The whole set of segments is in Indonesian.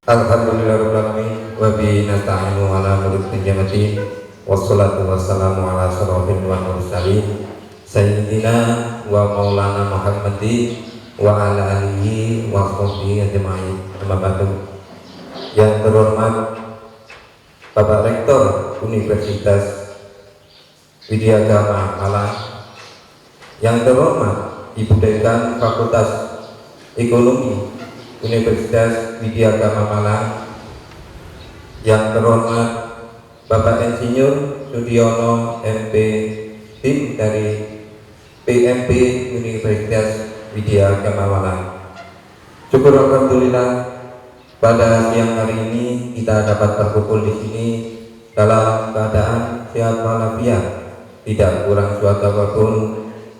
Alhamdulillahirabbil alamin wa bihi nasta'inu ala umuri dunya wassalatu wassalamu ala asyrofil mursalin sayyidina wa maulana Muhammadin wa ala alihi wa sahbihi ajma'in. Amma ba'du. Yang terhormat Bapak Rektor Universitas Widya Gama Malang, yang terhormat Ibu Dekan Fakultas Ekonomi Universitas Widya Gama Malang, yang terhormat Bapak Insinyur Sudiono MP, tim dari PMP Universitas Widya Gama Malang. Syukur alhamdulillah pada siang hari ini kita dapat berkumpul di sini dalam keadaan sehat walafiat, tidak kurang suatu apapun,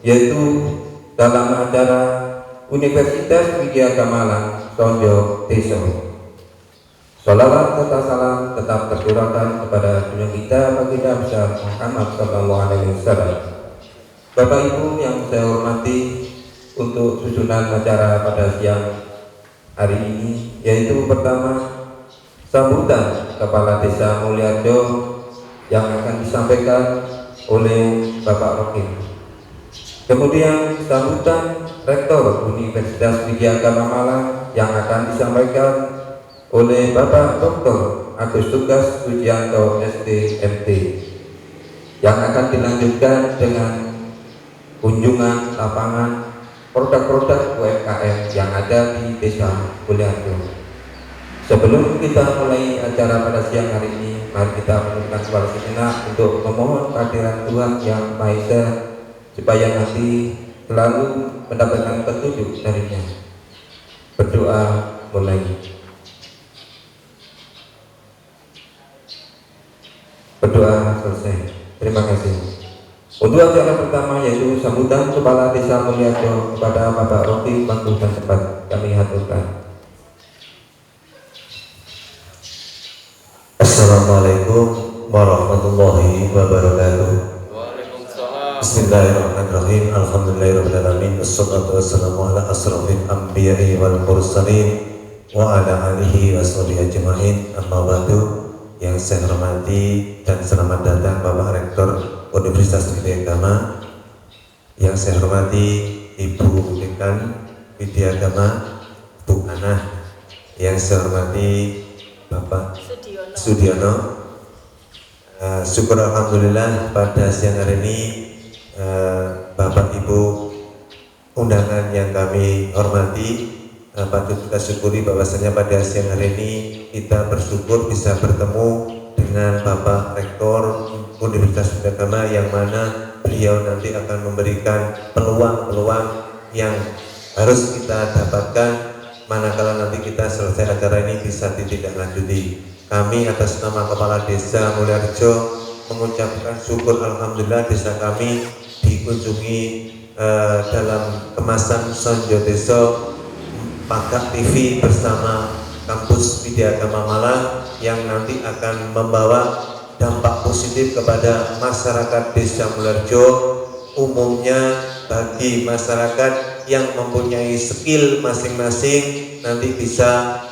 yaitu dalam acara Universitas Widya Gama Malang Sonjo Teso. Salawat serta salam tetap tercurahkan kepada dunia kita baginda besar Muhammad Sallallahu Alaihi Wasallam. Bapak Ibu yang saya hormati, untuk susunan acara pada siang hari ini yaitu pertama sambutan Kepala Desa Mulyajo yang akan disampaikan oleh Bapak Rokim. Kemudian sambutan Rektor Universitas Widya Gama Malang yang akan disampaikan oleh Bapak Dr. Agus Tugas Sujianto STMT, yang akan dilanjutkan dengan kunjungan lapangan produk-produk UMKM yang ada di Desa Mulyajo. Sebelum kita mulai acara pada siang hari ini, mari kita menundukkan suara sejenak untuk memohon kehadiran Tuhan Yang Maha Esa supaya nanti selalu mendapatkan petunjuk darinya. Berdoa mulai. Berdoa selesai. Terima kasih. Untuk acara pertama yaitu sambutan Kepala Desa Mulyajo kepada Bapak Roki waktu dan tempat kami haturkan. Assalamualaikum warahmatullahi wabarakatuh. Bismillahirrahmanirrahim. Alhamdulillahirrahmanirrahim. Wassalatu wassalamu ala asrafil anbiya'i wal mursalin wa ala alihi wa sahbihi ajma'in. Amma ba'du. Yang saya hormati dan selamat datang Bapak Rektor Universitas Widya Gama, yang saya hormati Ibu Dekan Widya Gama, Bu Anah, yang saya hormati Bapak Sudiono. Syukur alhamdulillah pada siang hari ini Bapak Ibu undangan yang kami hormati, patut kita syukuri bahwasanya pada siang hari ini kita bersyukur bisa bertemu dengan Bapak Rektor Universitas Widya Gama, yang mana beliau nanti akan memberikan peluang-peluang yang harus kita dapatkan manakala nanti kita selesai acara ini bisa ditindaklanjuti. Kami atas nama Kepala Desa Mulyajo mengucapkan syukur alhamdulillah desa kami dikunjungi dalam kemasan Sonjo Teso Pakat TV bersama Kampus Widya Gama Malang, yang nanti akan membawa dampak positif kepada masyarakat Desa Mulyajo umumnya. Bagi masyarakat yang mempunyai skill masing-masing nanti bisa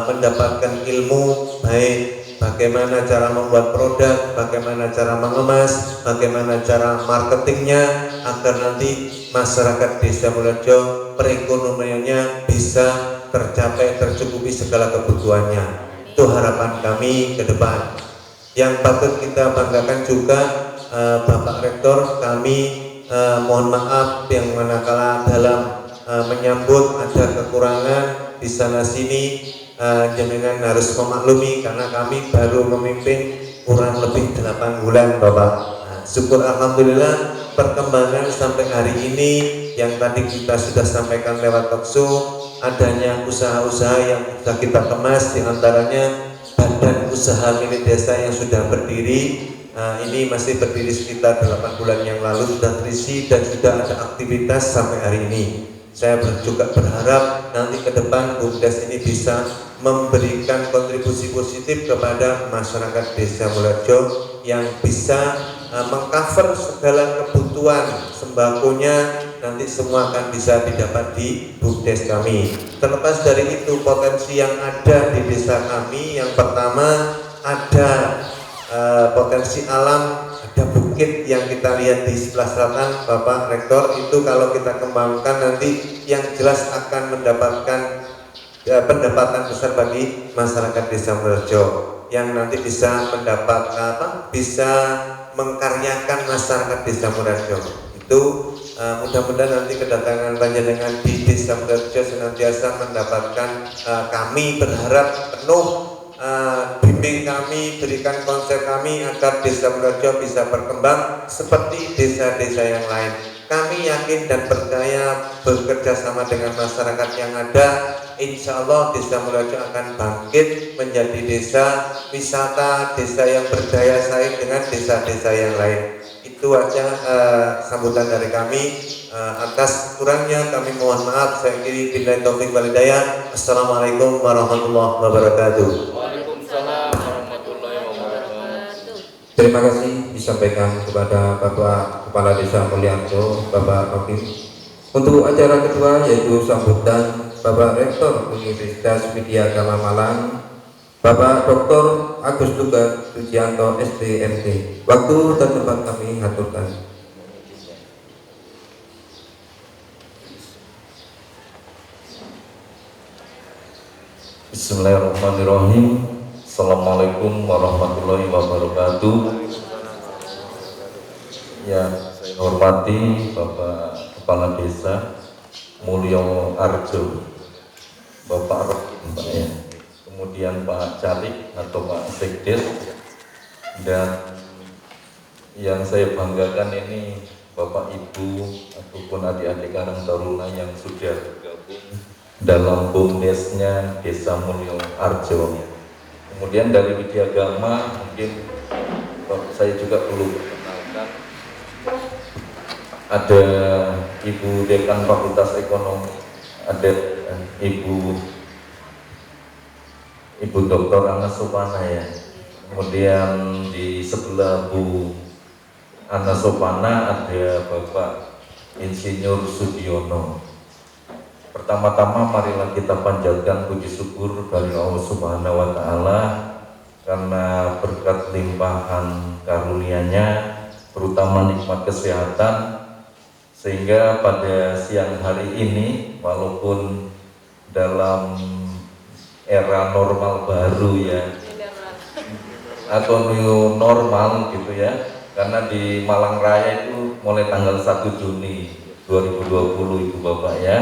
mendapatkan ilmu, baik bagaimana cara membuat produk, bagaimana cara mengemas, bagaimana cara marketingnya, agar nanti masyarakat Desa Mulyajo perekonomiannya bisa tercapai, tercukupi segala kebutuhannya. Itu harapan kami ke depan. Yang patut kita banggakan juga Bapak Rektor, kami mohon maaf yang manakala dalam menyambut ada kekurangan di sana sini, jenengan harus memaklumi karena kami baru memimpin kurang lebih 8 bulan Bapak. Syukur alhamdulillah perkembangan sampai hari ini yang tadi kita sudah sampaikan lewat talkshow, adanya usaha-usaha yang sudah kita kemas, diantaranya badan usaha milik desa yang sudah berdiri. Ini masih berdiri sekitar 8 bulan yang lalu, sudah terisi dan sudah ada aktivitas sampai hari ini. Saya juga berharap nanti ke depan BUMDes ini bisa memberikan kontribusi positif kepada masyarakat Desa Mulyajo yang bisa mengcover segala kebutuhan sembakonya, nanti semua akan bisa didapat di BUMDes kami. Terlepas dari itu, potensi yang ada di desa kami, yang pertama ada potensi alam, ada bukit yang kita lihat di sebelah selatan, Bapak Rektor, itu kalau kita kembangkan nanti yang jelas akan mendapatkan pendapatan besar bagi masyarakat Desa Mulyoharjo, yang nanti bisa mendapat bisa mengkaryakan masyarakat Desa Mulyoharjo. Itu mudah-mudahan nanti kedatangan panjenengan di Desa Mulyoharjo senantiasa mendapatkan, kami berharap penuh bimbing kami, berikan konsep kami agar Desa Mulyoharjo bisa berkembang seperti desa-desa yang lain. Kami yakin dan percaya bekerja sama dengan masyarakat yang ada, insya Allah Desa Mulyoharjo akan bangkit menjadi desa wisata, desa yang berdaya saing dengan desa-desa yang lain. Itu aja sambutan dari kami. Atas kurangnya kami mohon maaf. Saya kiri billahi taufik wal hidayah. Assalamualaikum warahmatullahi wabarakatuh. Waalaikumsalam warahmatullahi wabarakatuh. Terima kasih disampaikan kepada Bapak Kepala Desa Mulyoharjo, Bapak Hakim. Untuk acara kedua yaitu sambutan Bapak Rektor Universitas Widya Agama Malang, Bapak Dr. Agus Duga Sujianto SDMT. Waktu dan tempat kami aturkan. Bismillahirrahmanirrahim. Assalamualaikum warahmatullahi wabarakatuh. Yang saya hormati Bapak Kepala Desa Mulyoharjo, Bapak Rokim, Pak ya. Kemudian Pak Carik atau Pak Sekdes, dan yang saya banggakan ini Bapak Ibu ataupun adik-adik Karang Taruna yang sudah bergabung dalam BUMDesnya Desa Mulyoharjo. Kemudian dari Widya Agama mungkin saya juga perlu perkenalkan, ada Ibu Dekan Fakultas Ekonomi, ada Ibu Dr. Ana Sopana ya. Kemudian di sebelah Bu Ana Sopana ada Bapak Insinyur Sudiono. Pertama-tama marilah kita panjatkan puji syukur bagi Allah Subhanahu wa Ta'ala karena berkat limpahan karunia-Nya, terutama nikmat kesehatan, sehingga pada siang hari ini walaupun dalam era normal baru ya, atau new normal gitu ya, karena di Malang Raya itu mulai tanggal 1 Juni 2020 Ibu Bapak ya.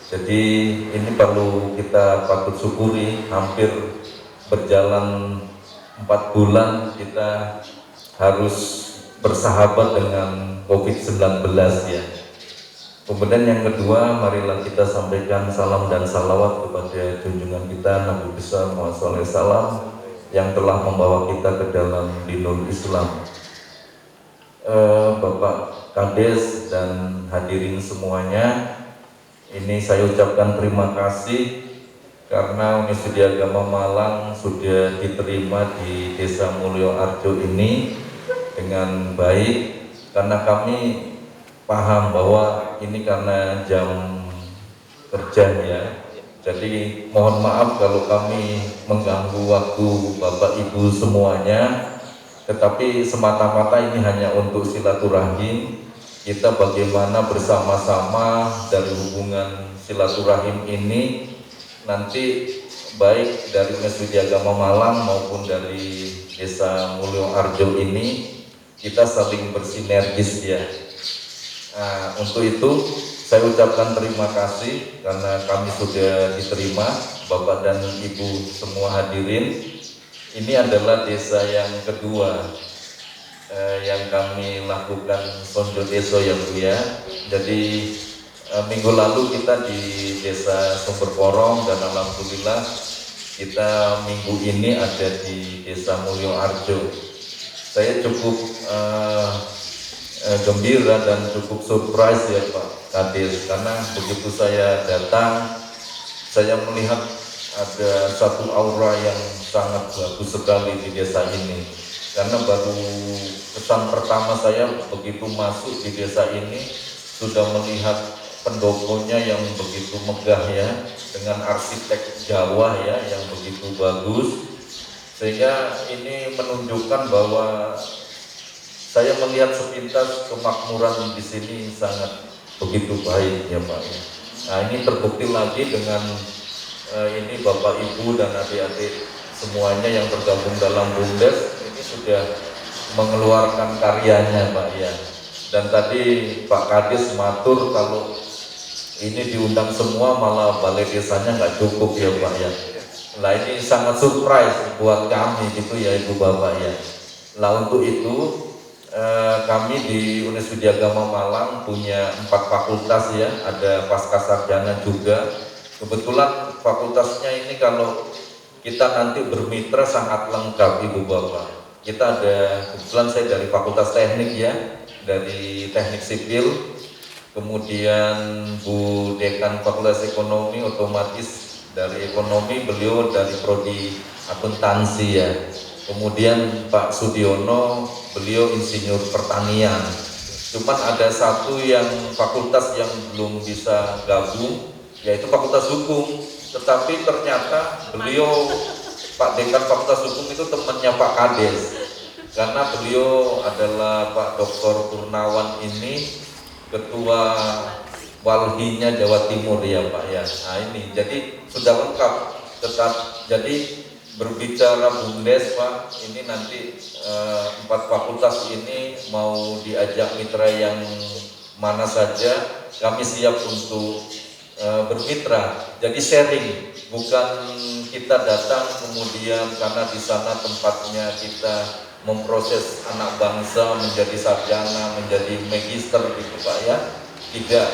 Jadi ini perlu kita patut syukuri, hampir berjalan 4 bulan kita harus bersahabat dengan COVID-19 ya. Kemudian yang kedua, marilah kita sampaikan salam dan salawat kepada junjungan kita Nabi besar Muhammad SAW yang telah membawa kita ke dalam dinul Islam. Bapak Kades dan hadirin semuanya, ini saya ucapkan terima kasih karena Universitas Agama Malang sudah diterima di Desa Mulyoharjo ini dengan baik, karena kami paham bahwa ini karena jam kerja ya. Jadi mohon maaf kalau kami mengganggu waktu Bapak Ibu semuanya, tetapi semata-mata ini hanya untuk silaturahim. Kita bagaimana bersama-sama dari hubungan silaturahim ini nanti baik dari Universitas Agama Malang maupun dari Desa Mulyoharjo ini kita saling bersinergis ya. Nah, untuk itu saya ucapkan terima kasih karena kami sudah diterima, Bapak dan Ibu semua hadirin. Ini adalah desa yang kedua yang kami lakukan Sonjo Deso ya Bu ya. Jadi minggu lalu kita di Desa Sumber Porong, dan alhamdulillah kita minggu ini ada di Desa Mulyoharjo. Saya cukup gembira dan cukup surprise ya Pak Kades, karena begitu saya datang saya melihat ada satu aura yang sangat bagus sekali di desa ini. Karena baru kesan pertama saya begitu masuk di desa ini, sudah melihat pendoponya yang begitu megah ya, dengan arsitek Jawa ya yang begitu bagus, sehingga ini menunjukkan bahwa saya melihat sepintas kemakmuran di sini sangat begitu baik ya Pak ya. Nah ini terbukti lagi dengan ini Bapak Ibu dan adik-adik semuanya yang tergabung dalam BUMDes ini sudah mengeluarkan karyanya Pak ya. Dan tadi Pak Kadis matur kalau ini diundang semua malah balai desanya nggak cukup ya Pak ya. Nah ini sangat surprise buat kami gitu ya Ibu Bapak ya. Nah untuk itu kami di Universitas Agama Malang punya 4 fakultas ya, ada Pascasarjana juga. Kebetulan fakultasnya ini kalau kita nanti bermitra sangat lengkap Ibu Bapak. Kita ada, kebetulan saya dari Fakultas Teknik ya, dari Teknik Sipil, kemudian Bu Dekan Fakultas Ekonomi otomatis dari Ekonomi, beliau dari Prodi Akuntansi ya. Kemudian Pak Sudiono, beliau insinyur pertanian. Cuman ada satu yang fakultas yang belum bisa gabung, yaitu Fakultas Hukum. Tetapi ternyata beliau, Pak Dekan Fakultas Hukum itu temannya Pak Kades. Karena beliau adalah Pak Dr. Purnawan ini Ketua Walhinya Jawa Timur ya Pak ya. Nah ini, jadi sudah lengkap. Jadi berbicara BUMDes Pak, ini nanti 4 fakultas ini mau diajak mitra yang mana saja, kami siap untuk bermitra. Jadi sharing, bukan kita datang kemudian karena di sana tempatnya kita memproses anak bangsa menjadi sarjana, menjadi magister gitu Pak ya. Tidak,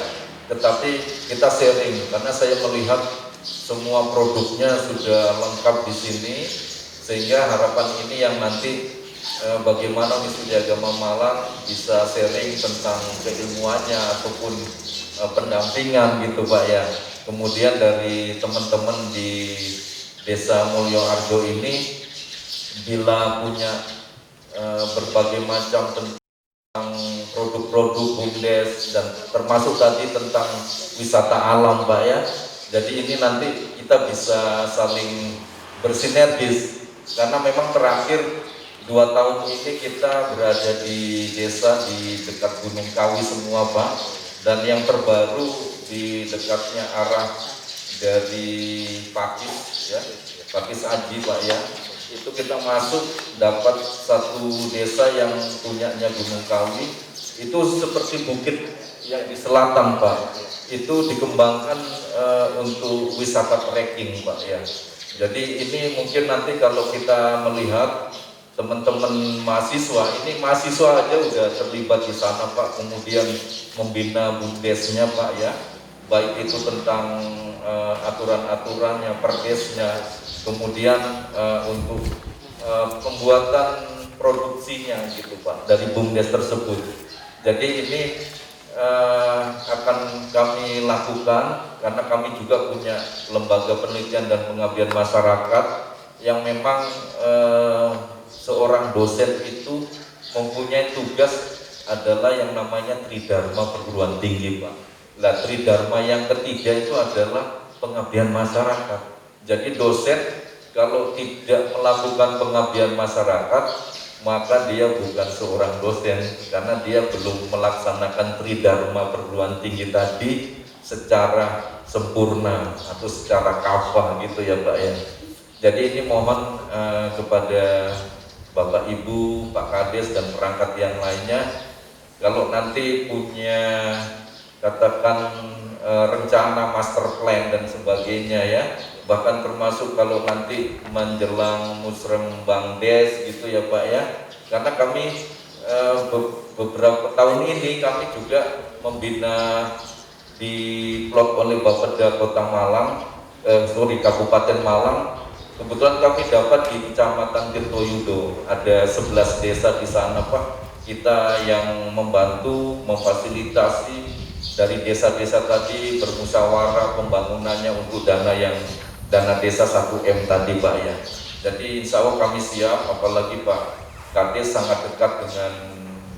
tetapi kita sharing karena saya melihat semua produknya sudah lengkap di sini, sehingga harapan ini yang nanti bagaimana Universitas Agama Malang bisa sharing tentang keilmuannya ataupun pendampingan gitu Pak ya. Kemudian dari teman-teman di Desa Mulyo Arjo ini bila punya berbagai macam tentang produk-produk BUMDes dan termasuk tadi tentang wisata alam Pak ya. Jadi ini nanti kita bisa saling bersinergis karena memang terakhir 2 tahun ini kita berada di desa di dekat Gunung Kawi semua Pak, dan yang terbaru di dekatnya arah dari Pakis ya, Pakis Aji Pak ya, itu kita masuk dapat satu desa yang punyanya Gunung Kawi, itu seperti bukit yang di selatan Pak, itu dikembangkan untuk wisata trekking Pak ya. Jadi ini mungkin nanti kalau kita melihat teman-teman mahasiswa, ini mahasiswa aja udah terlibat di sana Pak, kemudian membina BUMDesnya Pak ya, baik itu tentang aturan-aturannya, perdesnya, kemudian untuk pembuatan produksinya gitu Pak dari BUMDes tersebut. Jadi ini akan kami lakukan karena kami juga punya lembaga penelitian dan pengabdian masyarakat yang memang seorang dosen itu mempunyai tugas adalah yang namanya Tridharma perguruan tinggi Pak. Nah Tridharma yang ketiga itu adalah pengabdian masyarakat. Jadi dosen kalau tidak melakukan pengabdian masyarakat maka dia bukan seorang dosen karena dia belum melaksanakan Tridharma perguruan tinggi tadi secara sempurna atau secara kafah gitu ya Pak ya. Jadi ini mohon kepada Bapak Ibu, Pak Kades dan perangkat yang lainnya, kalau nanti punya katakan rencana master plan dan sebagainya ya, bahkan termasuk kalau nanti menjelang musrembang des gitu ya Pak ya, karena kami beberapa tahun ini kami juga membina di plot oleh Bapeda Kota Malang, di Kabupaten Malang. Kebetulan kami dapat di Kecamatan Tirtoyudo, ada 11 desa di sana Pak, kita yang membantu, memfasilitasi dari desa-desa tadi bermusyawarah pembangunannya untuk dana desa 1M tadi Pak ya. Jadi insya Allah kami siap, apalagi Pak Kades sangat dekat dengan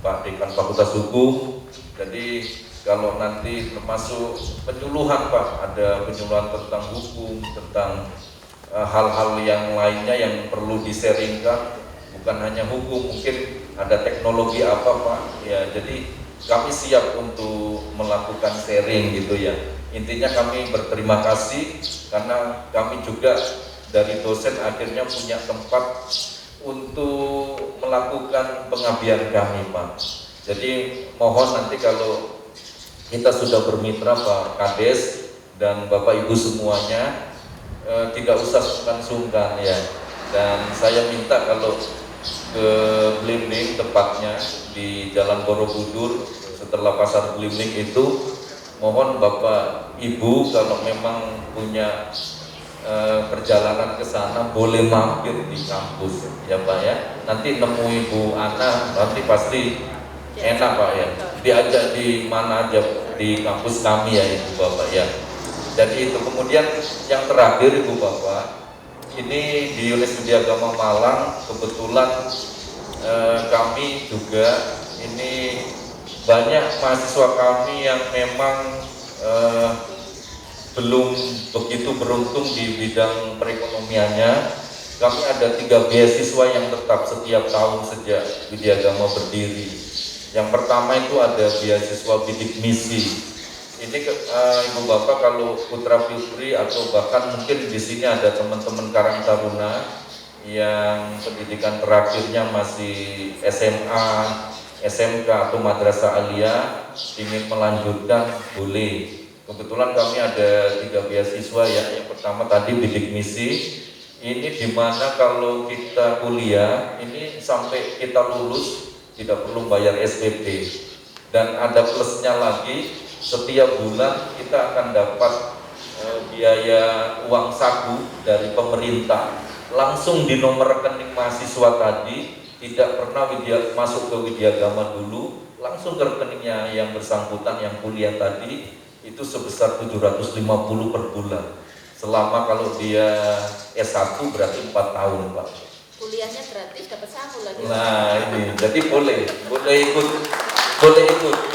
Pak Dekan Fakultas Hukum. Jadi kalau nanti termasuk penyuluhan Pak, ada penyuluhan tentang hukum, tentang hal-hal yang lainnya yang perlu diseringkan, bukan hanya hukum, mungkin ada teknologi apa Pak, ya jadi kami siap untuk melakukan sharing gitu ya. Intinya kami berterima kasih karena kami juga dari dosen akhirnya punya tempat untuk melakukan pengabdian kami Pak. Jadi mohon nanti kalau kita sudah bermitra Pak Kades dan Bapak Ibu semuanya tidak usah sungkan-sungkan ya. Dan saya minta kalau ke Blimbing tepatnya di Jalan Borobudur setelah pasar Blimbing itu, mohon Bapak Ibu kalau memang punya perjalanan ke sana boleh mampir di kampus ya Pak ya. Nanti nemu Ibu Ana nanti pasti enak Pak ya, diajak di mana aja di kampus kami ya Ibu Bapak ya. Jadi itu. Kemudian yang terakhir Ibu Bapak, ini di Unes Widyagama Malang kebetulan kami juga ini banyak mahasiswa kami yang memang belum begitu beruntung di bidang perekonomiannya. Kami ada 3 beasiswa yang tetap setiap tahun sejak Widyagama berdiri. Yang pertama itu ada beasiswa bidik misi. Ini Ibu Bapak kalau putra putri atau bahkan mungkin di sini ada teman-teman Karang Taruna yang pendidikan terakhirnya masih SMA, SMK atau Madrasah Aliyah ingin melanjutkan boleh. Kebetulan kami ada 3 beasiswa ya. Yang pertama tadi bidik misi. Ini dimana kalau kita kuliah ini sampai kita lulus tidak perlu bayar SPP, dan ada plusnya lagi, setiap bulan kita akan dapat biaya uang saku dari pemerintah langsung di nomor rekening mahasiswa tadi, tidak pernah masuk ke Widyagama dulu, langsung ke rekeningnya yang bersangkutan yang kuliah tadi, itu sebesar 750 per bulan. Selama kalau dia S1 berarti 4 tahun Pak. Kuliahnya gratis, dapat saku lagi. Nah ini, jadi boleh ikut.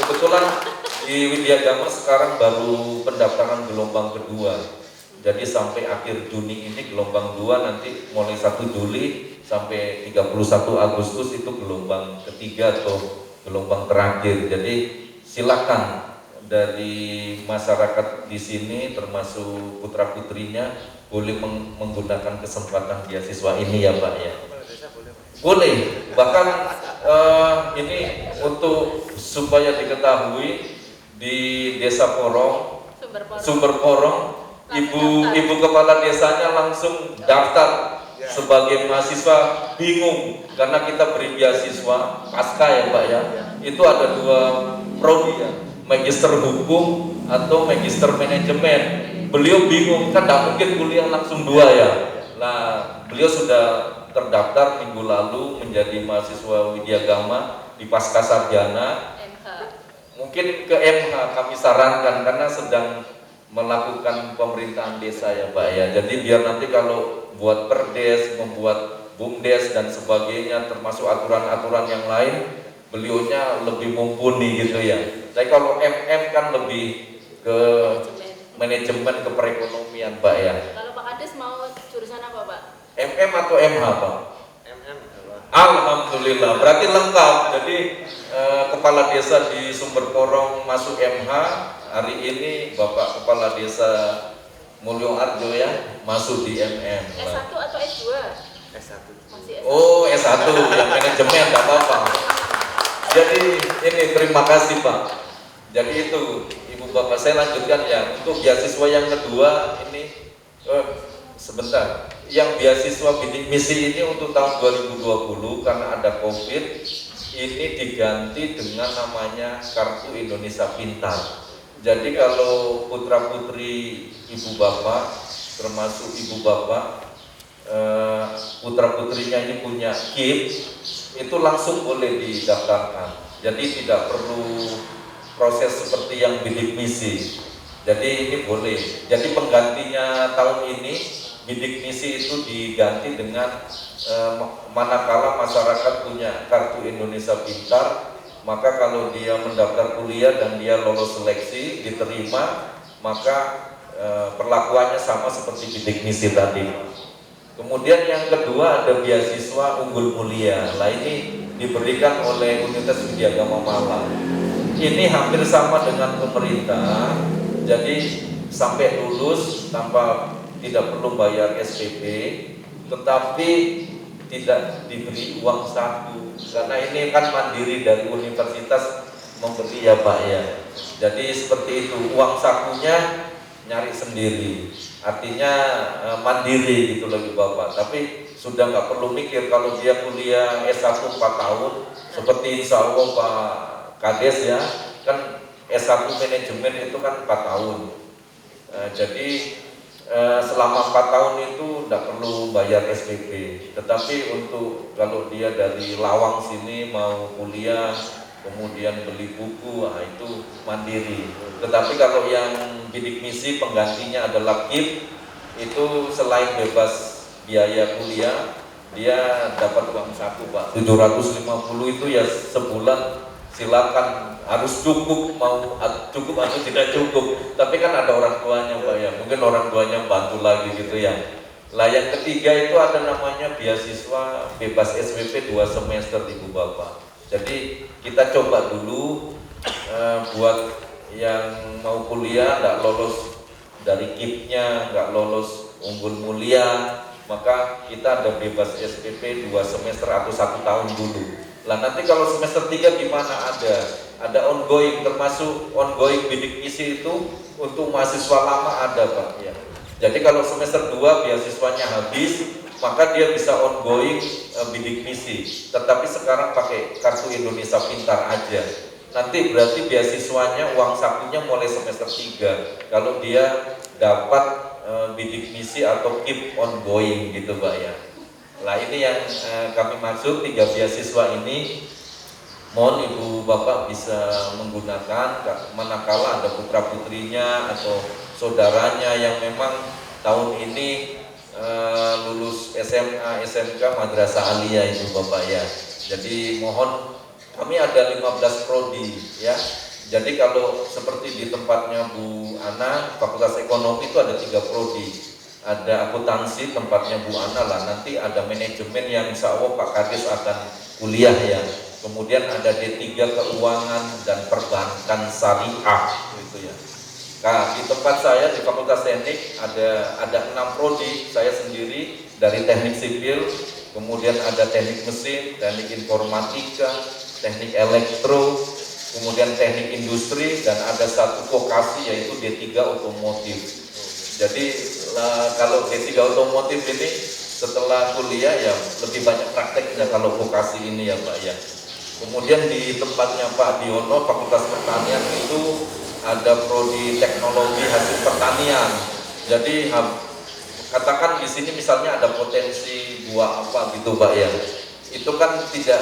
Kebetulan di Widyagama sekarang baru pendaftaran gelombang kedua. Jadi sampai akhir Juni ini gelombang 2, nanti mulai 1 Juli sampai 31 Agustus itu gelombang ketiga atau gelombang terakhir. Jadi silakan dari masyarakat di sini termasuk putra putrinya boleh menggunakan kesempatan beasiswa ini ya Pak ya. Boleh, bahkan ini untuk supaya diketahui di Desa Porong, Sumber Porong, ibu kepala desanya langsung daftar sebagai mahasiswa, bingung karena kita beri beasiswa pasca ya Pak ya. Itu ada 2 prodi ya, magister hukum atau magister manajemen. Beliau bingung, kan tidak mungkin kuliah langsung 2 ya. Nah, beliau sudah terdaftar minggu lalu menjadi mahasiswa Widyagama di pasca sarjana. Mungkin ke MH kami sarankan karena sedang melakukan pemerintahan desa ya Pak ya. Jadi biar nanti kalau buat perdes, membuat bumdes dan sebagainya, termasuk aturan-aturan yang lain, beliaunya lebih mumpuni gitu ya. Tapi kalau MM kan lebih ke manajemen, ke perekonomian Pak ya. Kalau Pak Kades mau jurusan apa Pak? MM atau MH Pak? MM. Alhamdulillah, berarti lengkap. Jadi kepala desa di Sumber Porong masuk MH. Hari ini Bapak Kepala Desa Mulyo Arjo ya masuk di MM. S1 atau S2? S1. Masih S1. Oh S1 yang manajemen tidak apa-apa. Jadi ini terima kasih Pak. Jadi itu Ibu Bapak, saya lanjutkan ya. Untuk beasiswa yang kedua ini sebentar. Yang beasiswa bidik misi ini untuk tahun 2020 karena ada COVID, ini diganti dengan namanya Kartu Indonesia Pintar. Jadi kalau putra putri Ibu Bapak, termasuk Ibu Bapak, putra putrinya ini punya KIP, itu langsung boleh didaftarkan. Jadi tidak perlu proses seperti yang bidik misi. Jadi ini boleh. Jadi penggantinya tahun ini bidik misi itu diganti dengan manakala masyarakat punya Kartu Indonesia Pintar, maka kalau dia mendaftar kuliah dan dia lolos seleksi, diterima, maka perlakuannya sama seperti bidik misi tadi. Kemudian yang kedua ada beasiswa unggul mulia. Nah ini diberikan oleh Universitas Widya Agama Malang. Ini hampir sama dengan pemerintah. Jadi sampai lulus tanpa tidak perlu bayar SPP, tetapi tidak diberi uang saku. Karena ini kan mandiri dari universitas memberi ya Pak ya. Jadi seperti itu, uang sakunya nyari sendiri, artinya mandiri gitu lagi Bapak. Tapi sudah nggak perlu mikir kalau dia kuliah S1 4 tahun, seperti insya Allah Pak Kades ya, kan S1 manajemen itu kan 4 tahun. Jadi selama 4 tahun itu tidak perlu bayar SPP. Tetapi untuk kalau dia dari Lawang sini mau kuliah, kemudian beli buku, itu mandiri. Tetapi kalau yang bidik misi penggantinya adalah KIP, itu selain bebas biaya kuliah, dia dapat uang saku Pak. 750 itu ya sebulan, silakan, harus cukup, mau cukup atau tidak cukup. Tapi kan ada orang tuanya Pak ya, mungkin orang tuanya bantu lagi gitu ya. Lah yang ketiga itu ada namanya beasiswa bebas SPP 2 semester Ibu Bapak. Jadi kita coba dulu buat yang mau kuliah nggak lolos dari KIP-nya, nggak lolos unggul mulia, maka kita ada bebas SPP 2 semester atau 1 tahun dulu. Lah nanti kalau semester 3 gimana? Ada ongoing, termasuk ongoing bidik misi itu untuk mahasiswa lama ada Pak ya. Jadi kalau semester 2 beasiswanya habis, maka dia bisa ongoing bidik misi. Tetapi sekarang pakai kartu Indonesia Pintar aja. Nanti berarti beasiswanya, uang sakunya mulai semester 3 kalau dia dapat bidik misi atau keep ongoing gitu Pak ya. Nah ini yang kami maksud, 3 beasiswa ini mohon Ibu Bapak bisa menggunakan manakala ada putra putrinya atau saudaranya yang memang tahun ini lulus SMA, SMK, Madrasah Aliyah Ibu Bapak ya. Jadi mohon, kami ada 15 prodi ya. Jadi kalau seperti di tempatnya Bu Ana, Fakultas Ekonomi itu ada 3 prodi. Ada akuntansi tempatnya Bu Ana lah, nanti ada manajemen yang insya Allah Pak Kades akan kuliah ya. Kemudian ada D3 Keuangan dan Perbankan Syariah gitu ya. Nah, di tempat saya di Fakultas Teknik ada 6 prodi, saya sendiri dari Teknik Sipil, kemudian ada Teknik Mesin, Teknik Informatika, Teknik Elektro, kemudian Teknik Industri, dan ada 1 vokasi yaitu D3 Otomotif. Jadi kalau D3 Otomotif ini setelah kuliah ya lebih banyak prakteknya kalau vokasi ini ya Pak ya. Kemudian di tempatnya Pak Diono, Fakultas Pertanian itu ada prodi teknologi hasil pertanian. Jadi katakan di sini misalnya ada potensi buah apa gitu Pak ya. Itu kan tidak,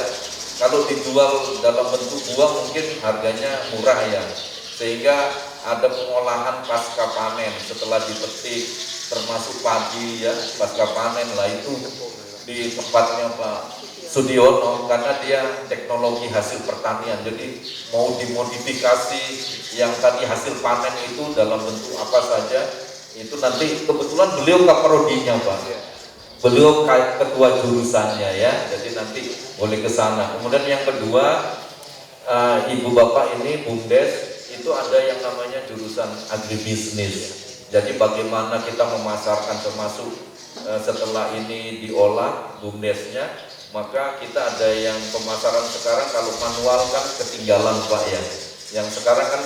kalau dijual dalam bentuk buah mungkin harganya murah ya. Sehingga ada pengolahan pasca panen setelah dipetik, termasuk padi ya, pasca panen lah itu di tempatnya Pak Sudiono, karena dia teknologi hasil pertanian. Jadi mau dimodifikasi yang tadi hasil panen itu dalam bentuk apa saja, itu nanti kebetulan beliau kaprodinya Pak, beliau ketua jurusannya ya, jadi nanti boleh ke sana. Kemudian yang kedua, Ibu Bapak ini BUMDes itu ada yang namanya jurusan agribisnis. Jadi bagaimana kita memasarkan, termasuk setelah ini diolah BUMDesnya, maka kita ada yang pemasaran sekarang kalau manual kan ketinggalan Pak ya. Yang sekarang kan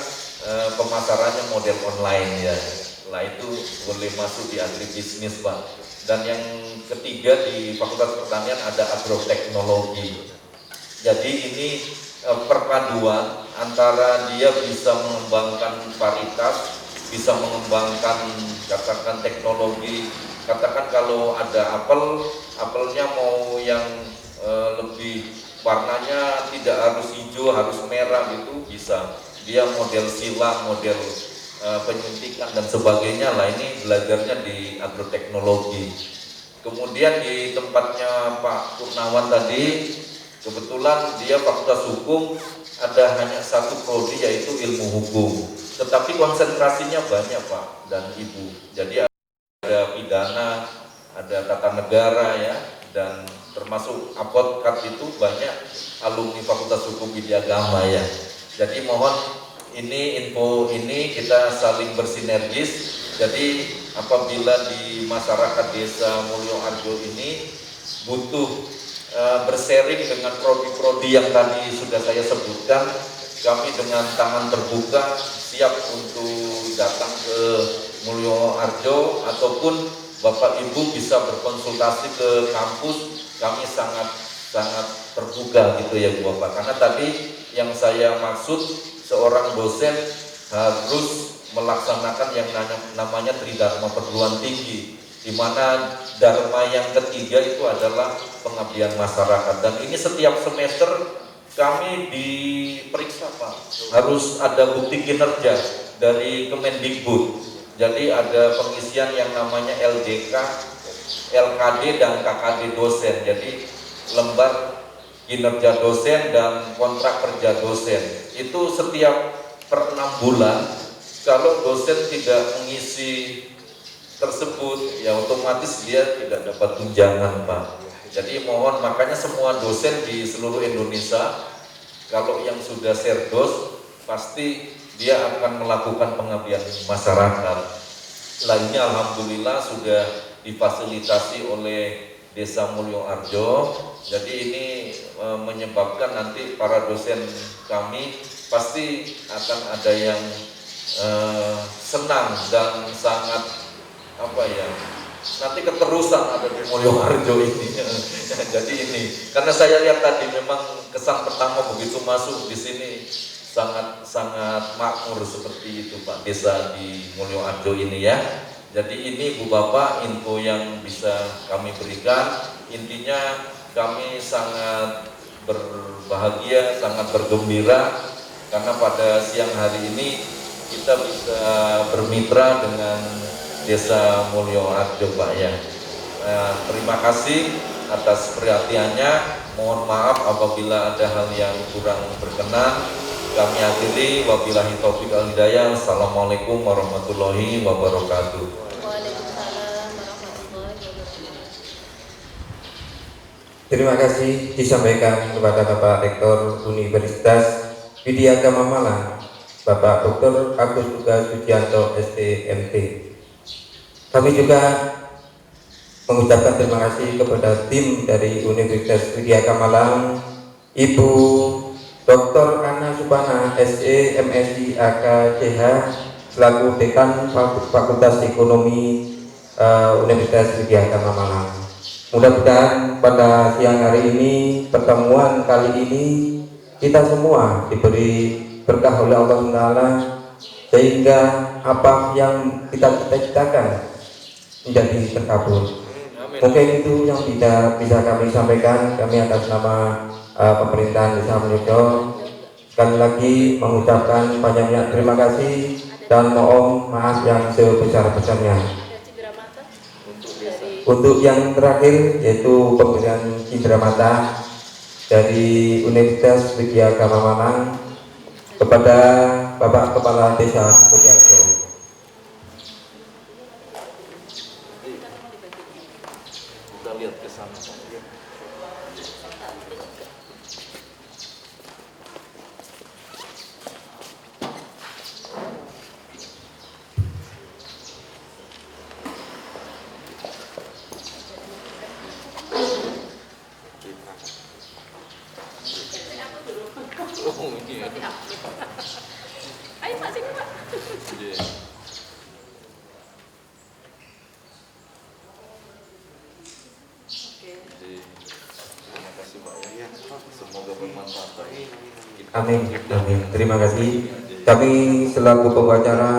pemasarannya model online ya. Nah itu boleh masuk di agribisnis Pak. Dan yang ketiga di Fakultas Pertanian ada agroteknologi. Jadi ini perpaduan antara dia bisa mengembangkan varietas, bisa mengembangkan katakan teknologi. Katakan kalau ada apelnya mau yang lebih warnanya tidak harus hijau, harus merah gitu bisa. Dia model silang, model penyuntikan dan sebagainya lah, ini belajarnya di agroteknologi. Kemudian di tempatnya Pak Kurnawan tadi Kebetulan dia fakultas hukum, ada hanya satu prodi yaitu ilmu hukum. Tetapi konsentrasinya banyak Pak dan Ibu. Jadi ada pidana, ada tata negara ya, dan termasuk advokat itu banyak alumni Fakultas Hukum Widya Agama ya. Jadi mohon ini info ini kita saling bersinergis. Jadi apabila di masyarakat Desa Mulyo Arjo ini butuh bersharing dengan prodi-prodi yang tadi sudah saya sebutkan, kami dengan tangan terbuka siap untuk datang ke Mulyo Arjo ataupun Bapak Ibu bisa berkonsultasi ke kampus. Kami sangat terbuka gitu ya Bu Bapak. Karena tadi yang saya maksud seorang dosen harus melaksanakan yang namanya Tridharma perguruan tinggi, di mana dharma yang ketiga itu adalah pengabdian masyarakat. Dan ini setiap semester kami diperiksa Pak, harus ada bukti kinerja dari Kemendikbud. Jadi ada pengisian yang namanya LDK, LKD dan KKD dosen. Jadi lembar kinerja dosen dan kontrak kerja dosen. Itu setiap per 6 bulan. Kalau dosen tidak mengisi tersebut, ya otomatis dia tidak dapat tunjangan Pak. Jadi mohon, makanya semua dosen di seluruh Indonesia, kalau yang sudah serdos, pasti dia akan melakukan pengabdian masyarakat. Lainnya alhamdulillah sudah difasilitasi oleh Desa Mulyo Arjo. Jadi ini menyebabkan nanti para dosen kami pasti akan ada yang senang dan sangat nanti keterusan ada di Mulyo Arjo ini. Jadi ini karena saya lihat tadi memang kesan pertama begitu masuk di sini sangat makmur seperti itu Pak, desa di Mulyo Arjo ini ya. Jadi ini Bu Bapak info yang bisa kami berikan. Intinya kami sangat berbahagia, sangat bergembira karena pada siang hari ini kita bisa bermitra dengan Desa Mulyo Arjo Pak ya. Terima kasih atas perhatiannya. Mohon maaf apabila ada hal yang kurang berkenan. Kami akhiri, wabillahi taufiq wal hidayah. Assalamualaikum warahmatullahi wabarakatuh. Waalaikumsalam warahmatullahi wabarakatuh. Terima kasih disampaikan kepada Bapak Rektor Universitas Widya Agama Malang, Bapak Dr. Agus Tugas Sujianto STMT. Kami juga mengucapkan terima kasih kepada tim dari Universitas Widya Agama Malang, Ibu Dr. Ana Subhana SE MSI AKCH selaku Dekan Fakultas Ekonomi Universitas Widya Agama Malang. Mudah-mudahan pada siang hari ini, pertemuan kali ini, kita semua diberi berkah oleh Allah SWT, sehingga apa yang kita cita-citakan menjadi terkabul. Mungkin itu yang bisa kami sampaikan. Kami atas nama pemerintahan Desa Mulyo sekali lagi mengucapkan banyak terima kasih dan mohon maaf yang sebesar-besarnya. Untuk yang terakhir yaitu pemberian cindera mata dari Universitas Widya Agama Malang kepada Bapak Kepala Desa Mulyo Arjo. Kita lihat ke sana. Ayo Pak, sini Pak. Terima kasih Pak ya. Semoga bermanfaat Pak. Amin. Terima kasih. Kami selaku pembicara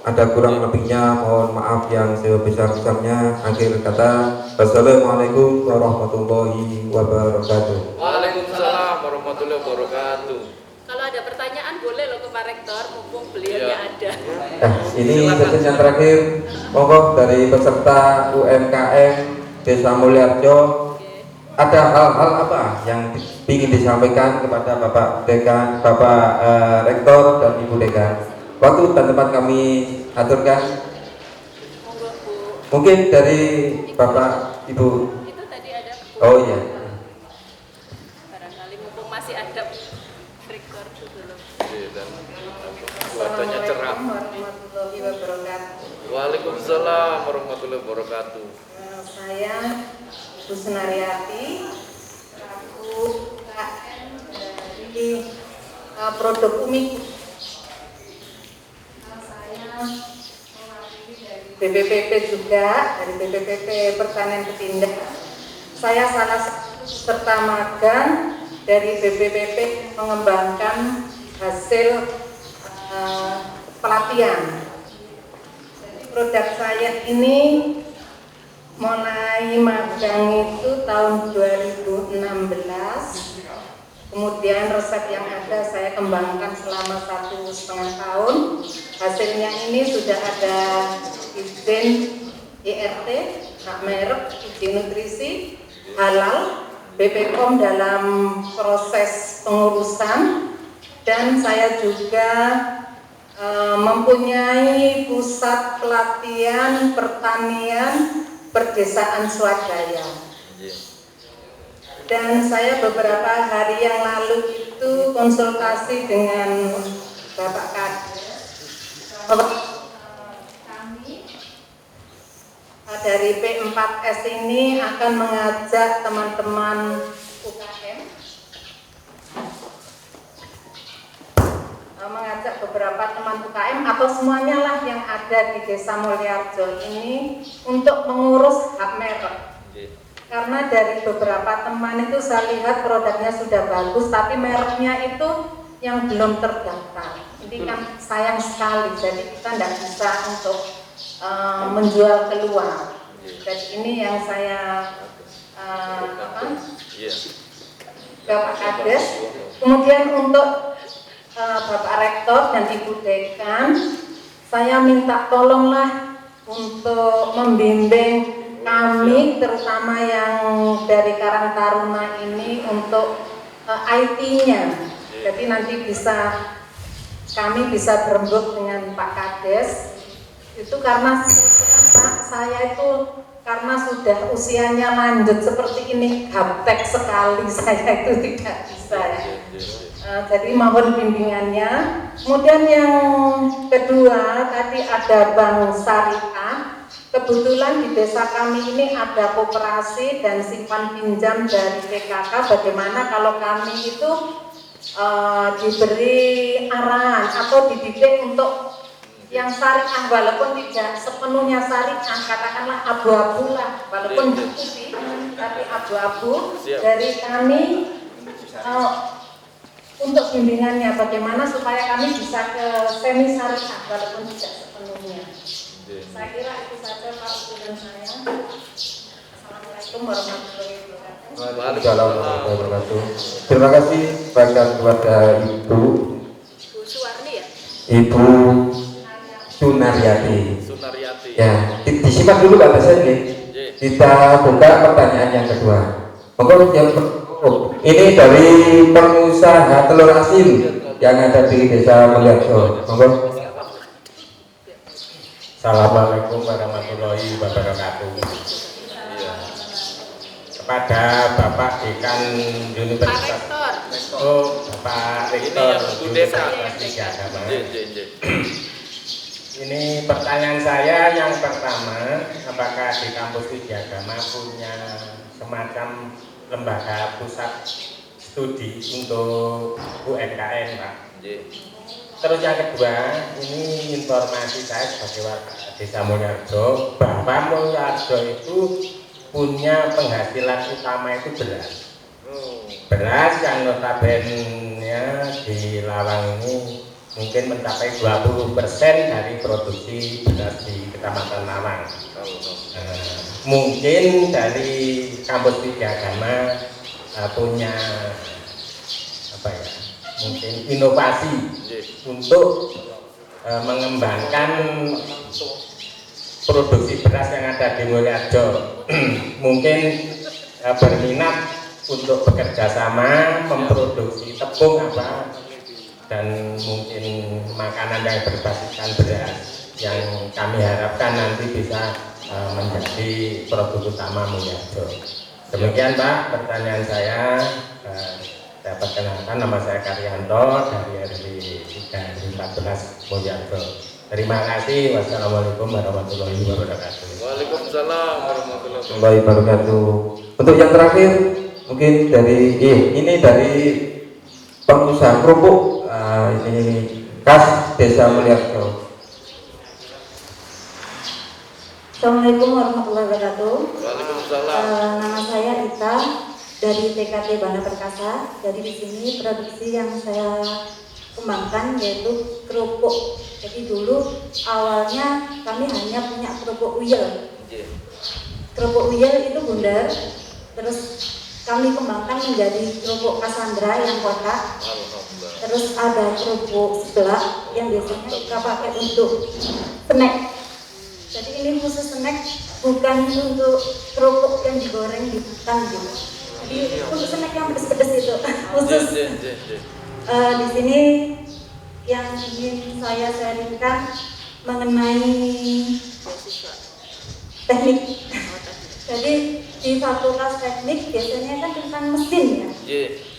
ada kurang lebihnya mohon maaf yang sebesar-besarnya. Akhir kata, wassalamualaikum warahmatullahi wabarakatuh. Waalaikumsalam warahmatullahi wabarakatuh. Kalau ada pertanyaan boleh loh ke Pak Rektor, mumpung beliaunya ada. Ini sesi yang terakhir, monggo dari peserta UMKM Desa Mulyo Arjo ada hal-hal apa yang ingin disampaikan kepada Bapak Dekan, Bapak Rektor dan Ibu Dekan? Waktu dan tempat kami aturkan. Monggo Bu. Mungkin dari Bapak Ibu. Itu tadi ada Bu. Oh iya. Barangkali mumpung masih ada rektor belum. Dan cuacanya cerah. Assalamualaikum warahmatullahi wabarakatuh. Waalaikumsalam warahmatullahi wabarakatuh. Saya Bu Sunaryati, selaku KM dari produk Umi. Saya mewakili dari BPPP juga, dari BPPP Pertanian Petindak. Saya salah satu peserta magang dari BPPP mengembangkan hasil pelatihan. Jadi produk saya ini mulai magang itu tahun 2016, kemudian resep yang ada saya kembangkan selama 1,5 tahun. Hasilnya ini sudah ada izin IRT, hak merek, izin nutrisi, halal, BPOM dalam proses pengurusan, dan saya juga mempunyai pusat pelatihan pertanian Perdesaan Swadaya. Dan saya beberapa hari yang lalu itu konsultasi dengan Bapak Kades. Kami dari P4S ini akan mengajak teman-teman UKM, mengajak beberapa teman UKM atau semuanya lah yang ada di Desa Mulyarejo ini untuk mengurus hak merek. Karena dari beberapa teman itu saya lihat produknya sudah bagus, tapi mereknya itu yang belum terdaftar. Ini kan sayang sekali, jadi kita tidak bisa untuk menjual keluar. Jadi ini yang saya Bapak Kades. Kemudian untuk Bapak Rektor dan Ibu Dekan, saya minta tolonglah untuk membimbing kami, terutama yang dari Karang Taruna ini untuk IT-nya. Jadi nanti kami bisa berembuk dengan Pak Kades. Itu karena saya itu karena sudah usianya lanjut seperti ini, gaptek sekali saya itu tidak bisa ya. Jadi mohon bimbingannya. Kemudian yang kedua tadi ada Bank Syariah. Kebetulan di desa kami ini ada koperasi dan simpan pinjam dari PKK. Bagaimana kalau kami itu diberi arahan atau dididik untuk yang syariah, walaupun tidak sepenuhnya syariah, katakanlah abu-abu lah, walaupun diikuti tapi abu-abu dari kami. Untuk bimbingannya bagaimana supaya kami bisa ke semi syariah walaupun tidak sepenuhnya. Saya kira itu saja Pak usulan saya. Assalamualaikum warahmatullahi wabarakatuh. Waalaikumsalam warahmatullahi wabarakatuh. Terima kasih banyak kepada Ibu Bu Suwarni ya? Ibu Sunaryati. Sunaryati. Ya, disimak dulu kata saya nih. Kita buka pertanyaan yang kedua. Monggo yang ini dari pengusaha telur asin yang ada di Desa Mulyarejo. Monggo. Assalamualaikum warahmatullahi wabarakatuh. Kepada Bapak Dekan Pak Universitas, Rektor. Bapak Ini Rektor yang Bu Desa. Universitas Tiga Agama. J. Ini pertanyaan saya yang pertama, apakah di kampus Tiga Agama punya semacam lembaga pusat studi untuk UMKM, Pak? Terus yang kedua, ini informasi saya sebagai warga Desa Mulyarejo bahwa Mulyarejo itu punya penghasilan utama itu beras. Beras yang notabene di Lawang ini mungkin mencapai 20% dari produksi beras di Kecamatan Lawang. Mungkin dari kampus Tiga Agama punya apa ya? Mungkin inovasi untuk mengembangkan produksi beras yang ada di Mulyarejo. Mungkin berminat untuk bekerja sama memproduksi tepung dan mungkin makanan yang berbasiskan beras yang kami harapkan nanti bisa menjadi produk utama Mulyajo. Demikian Pak pertanyaan saya. Saya perkenalkan, nama saya Karyanto dari RW 3 14 Mulyajo. Terima kasih. Wassalamualaikum warahmatullahi wabarakatuh. Waalaikumsalam warahmatullahi Warahmatullahi wabarakatuh. Untuk yang terakhir mungkin dari ini dari pengusaha kerupuk ini khas Desa Mulyajo. Assalamualaikum warahmatullahi wabarakatuh. Waalaikumsalam. Nama saya Rita dari TKT Bana Perkasa. Jadi di sini produksi yang saya kembangkan yaitu kerupuk. Jadi dulu awalnya kami hanya punya kerupuk uyel. Kerupuk uyel itu bundar, terus kami kembangkan menjadi kerupuk Cassandra yang kotak. Terus ada kerupuk sebelah yang biasanya kita pakai untuk snack. Jadi ini khusus snack, bukan untuk kerupuk yang digoreng dimakan gitu. Jadi untuk snack yang pedes-pedes itu khusus. Di sini yang ingin saya sharingkan mengenai teknik. Jadi di fakultas teknik biasanya kan tentang mesin ya.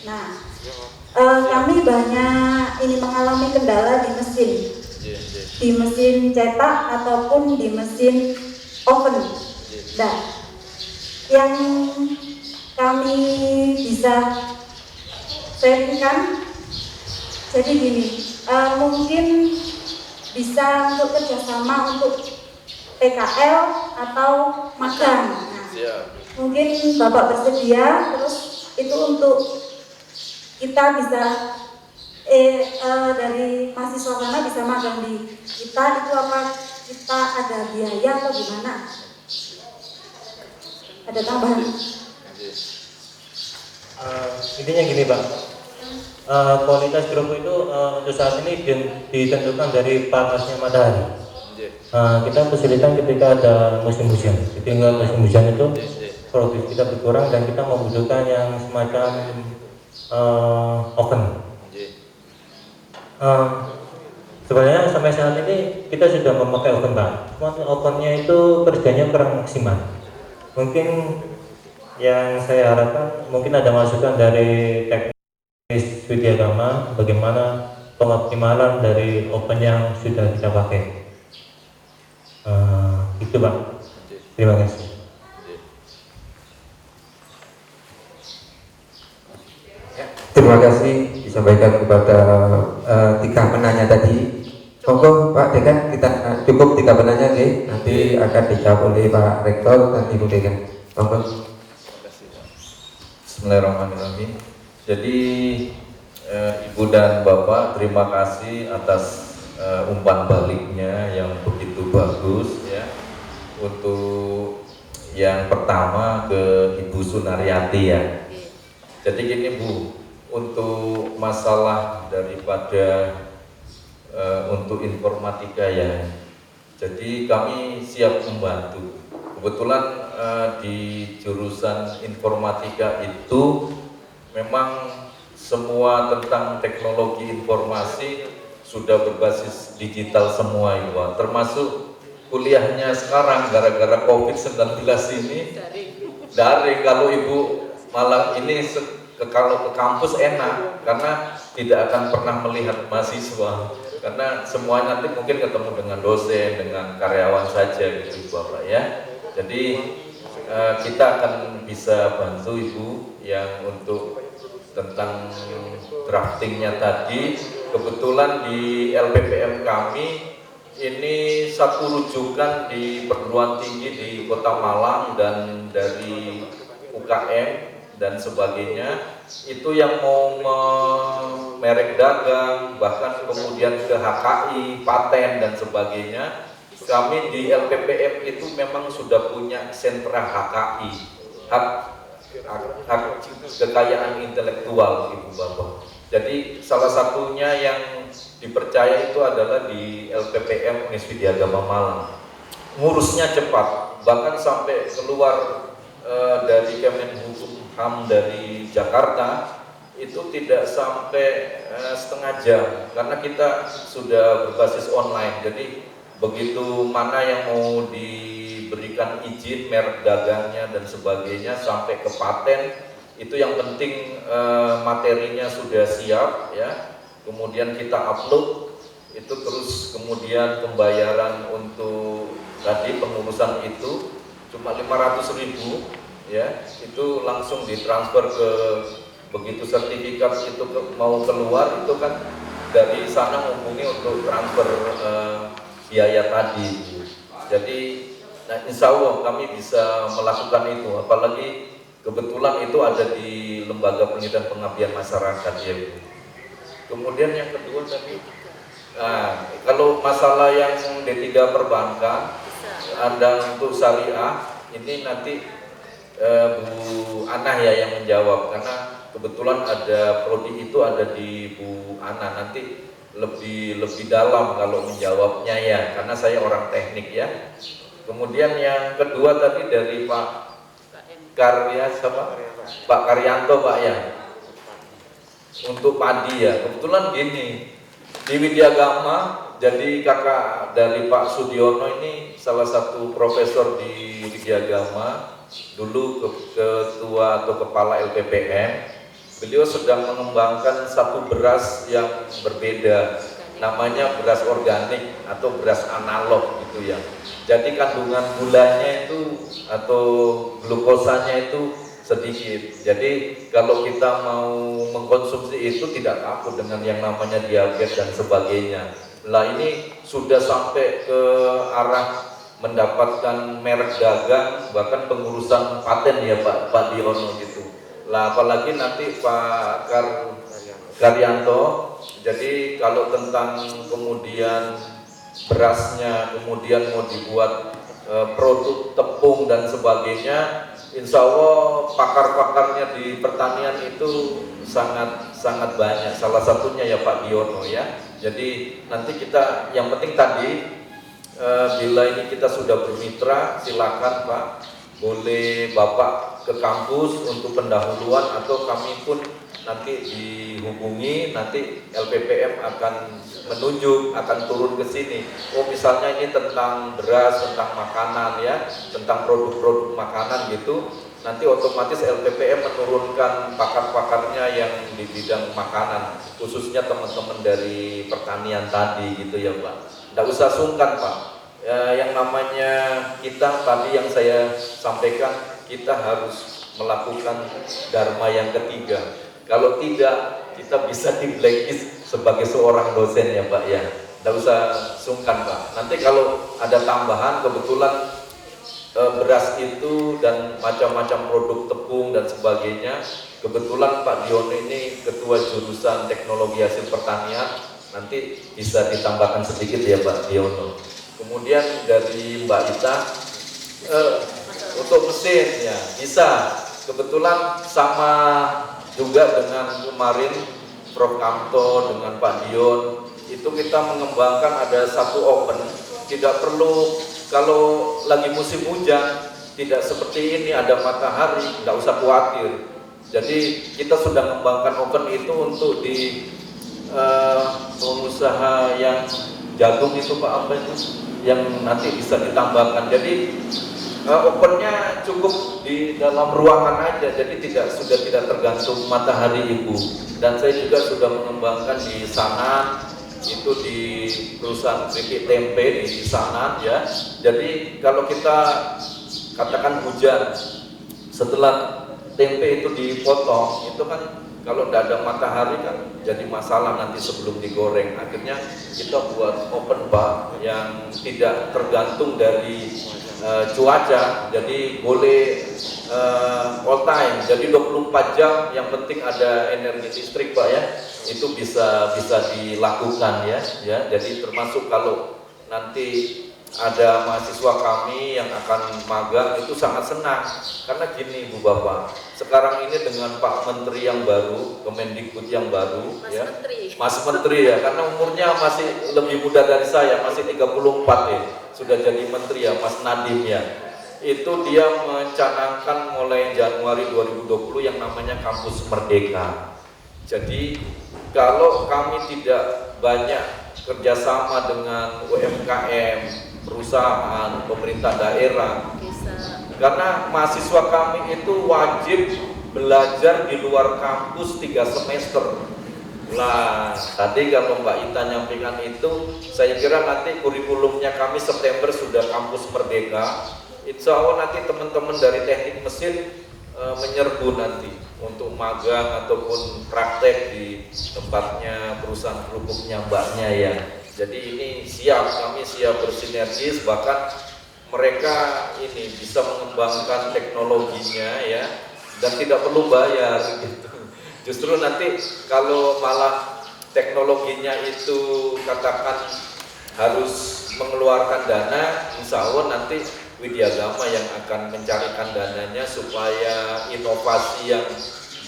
Nah, kami banyak ini mengalami kendala di mesin cetak ataupun di mesin oven. Nah, yang kami bisa sharingkan, jadi gini, mungkin bisa untuk kerjasama untuk PKL atau magang. Nah, mungkin Bapak bersedia, terus itu untuk kita bisa dari mahasiswa sana bisa magang di kita, itu apa kita ada biaya atau gimana? Ada tambahan? Intinya gini Bang, kualitas kerupuk itu untuk saat ini ditentukan dari panasnya matahari. Kita kesulitan ketika ada musim hujan. Ketika musim hujan itu produksi kita berkurang dan kita membutuhkan yang semacam oven. Sebenarnya sampai saat ini kita sudah memakai oven Bang. Cuma ovennya itu kerjanya kurang maksimal. Mungkin yang saya harapkan mungkin ada masukan dari teknis Widyagama bagaimana pengoptimalan dari oven yang sudah kita pakai. Itu Bang. Terima kasih. Terima kasih disampaikan kepada tiga penanya tadi. Monggo Pak Dekan, kita cukup tiga penanya nih, nanti akan dijawab oleh Pak Rektor dan Ibu Dekan. Monggo. Bismillahirrahmanirrahim. Jadi Ibu dan Bapak terima kasih atas umpan baliknya yang begitu bagus ya. Untuk yang pertama ke Ibu Sunaryati ya. Jadi gini Bu, untuk masalah daripada untuk informatika ya, jadi kami siap membantu. Kebetulan di jurusan informatika itu memang semua tentang teknologi informasi sudah berbasis digital semua Ibu, termasuk kuliahnya sekarang gara-gara COVID-19 ini daring. Kalau Ibu malah ini kalau ke kampus enak karena tidak akan pernah melihat mahasiswa, karena semua nanti mungkin ketemu dengan dosen, dengan karyawan saja gitu Bapak ya. Jadi kita akan bisa bantu Ibu yang untuk tentang draftingnya tadi. Kebetulan di LPPM kami ini satu rujukan di perguruan tinggi di Kota Malang dan dari UKM dan sebagainya, itu yang mau merek dagang, bahkan kemudian ke HKI, paten dan sebagainya. Kami di LPPM itu memang sudah punya sentra HKI, hak kekayaan intelektual Ibu Bapak. Jadi salah satunya yang dipercaya itu adalah di LPPM Universitas Widyagama Malang. Ngurusnya cepat, bahkan sampai keluar dari Kemenkumham dari Jakarta itu tidak sampai setengah jam karena kita sudah berbasis online. Jadi begitu mana yang mau diberikan izin merek dagangnya dan sebagainya sampai ke paten, itu yang penting materinya sudah siap ya. Kemudian kita upload itu, terus kemudian pembayaran untuk tadi pengurusan itu cuma 500.000 ya, itu langsung ditransfer ke, begitu sertifikat itu mau keluar itu kan dari sana menghubungi untuk transfer biaya tadi. Jadi nah, insya Allah kami bisa melakukan itu, apalagi kebetulan itu ada di Lembaga Penelitian Pengabdian Masyarakat ya Bu. Kemudian yang kedua tadi, nah, kalau masalah yang D3 perbankan, Anda untuk syariah ini nanti Bu Ana ya yang menjawab, karena kebetulan ada prodi itu ada di Bu Ana, nanti lebih dalam kalau menjawabnya ya, karena saya orang teknik ya. Kemudian yang kedua tadi dari Pak Karyanto Pak ya, untuk padi ya, kebetulan gini di Widyagama, jadi kakak dari Pak Sudiono ini salah satu profesor di Widyagama, dulu ketua atau kepala LPPM. Beliau sedang mengembangkan satu beras yang berbeda, namanya beras organik atau beras analog gitu ya. Jadi kandungan gulanya itu atau glukosanya itu sedikit. Jadi kalau kita mau mengkonsumsi itu tidak takut dengan yang namanya diabetes dan sebagainya. Lah ini sudah sampai ke arah mendapatkan merek dagang, bahkan pengurusan paten ya Pak Diono gitu. Lah apalagi nanti Pak Karyanto, jadi kalau tentang kemudian berasnya kemudian mau dibuat produk tepung dan sebagainya, insya Allah pakar-pakarnya di pertanian itu sangat banyak, salah satunya ya Pak Diono ya. Jadi nanti kita, yang penting tadi bila ini kita sudah bermitra, silakan Pak, boleh Bapak ke kampus untuk pendahuluan, atau kami pun nanti dihubungi, nanti LPPM akan menunjuk, akan turun ke sini. Oh misalnya ini tentang beras, tentang makanan ya, tentang produk-produk makanan gitu, nanti otomatis LPPM menurunkan pakar-pakarnya yang di bidang makanan, khususnya teman-teman dari pertanian tadi gitu ya Pak. Tidak usah sungkan Pak, ya, yang namanya kita tadi yang saya sampaikan, kita harus melakukan dharma yang ketiga. Kalau tidak, kita bisa di blacklist sebagai seorang dosen ya Pak ya. Tidak usah sungkan Pak. Nanti kalau ada tambahan, kebetulan beras itu dan macam-macam produk tepung dan sebagainya, kebetulan Pak Diono ini ketua jurusan teknologi hasil pertanian, nanti bisa ditambahkan sedikit ya Pak Diono. Kemudian dari Mbak Ita, untuk mesin ya bisa, kebetulan sama juga dengan kemarin Prof. Kamto dengan Pak Dion, itu kita mengembangkan ada satu oven, tidak perlu kalau lagi musim hujan, tidak seperti ini ada matahari, tidak usah khawatir. Jadi kita sudah mengembangkan oven itu untuk di pengusaha yang jagung itu Pak, apa itu yang nanti bisa ditambahkan. Jadi ovennya cukup di dalam ruangan aja, jadi sudah tidak tergantung matahari Ibu. Dan saya juga sudah mengembangkan di sana, itu di perusahaan keripik tempe di sana ya. Jadi kalau kita katakan hujan, setelah tempe itu dipotong, itu kan kalau tidak ada matahari kan jadi masalah nanti sebelum digoreng. Akhirnya kita buat oven Pak yang tidak tergantung dari cuaca, jadi boleh all time, jadi 24 jam, yang penting ada energi listrik Pak ya, itu bisa dilakukan ya. Jadi termasuk kalau nanti ada mahasiswa kami yang akan magang itu sangat senang, karena gini Bu Bapak, sekarang ini dengan Pak Menteri yang baru, Kemendikbud yang baru Mas Menteri ya, karena umurnya masih lebih muda dari saya, masih 34 ya, sudah jadi menteri ya Mas Nadiem ya. itu dia mencanangkan mulai Januari 2020 yang namanya Kampus Merdeka. Jadi kalau kami tidak banyak kerjasama dengan UMKM, perusahaan, pemerintah daerah, karena mahasiswa kami itu wajib belajar di luar kampus 3 semester. Lah, tadi kalau Mbak Ita nyampaikan itu, saya kira nanti kurikulumnya kami September sudah Kampus Merdeka. Insya Allah nanti teman-teman dari teknik mesin menyerbu nanti untuk magang ataupun praktek di tempatnya perusahaan kerupuknya Mbaknya ya. Jadi ini kami siap bersinergis, bahkan mereka ini bisa mengembangkan teknologinya ya, dan tidak perlu bayar gitu. Justru nanti kalau malah teknologinya itu katakan harus mengeluarkan dana, insya Allah nanti Widyagama yang akan mencarikan dananya supaya inovasi yang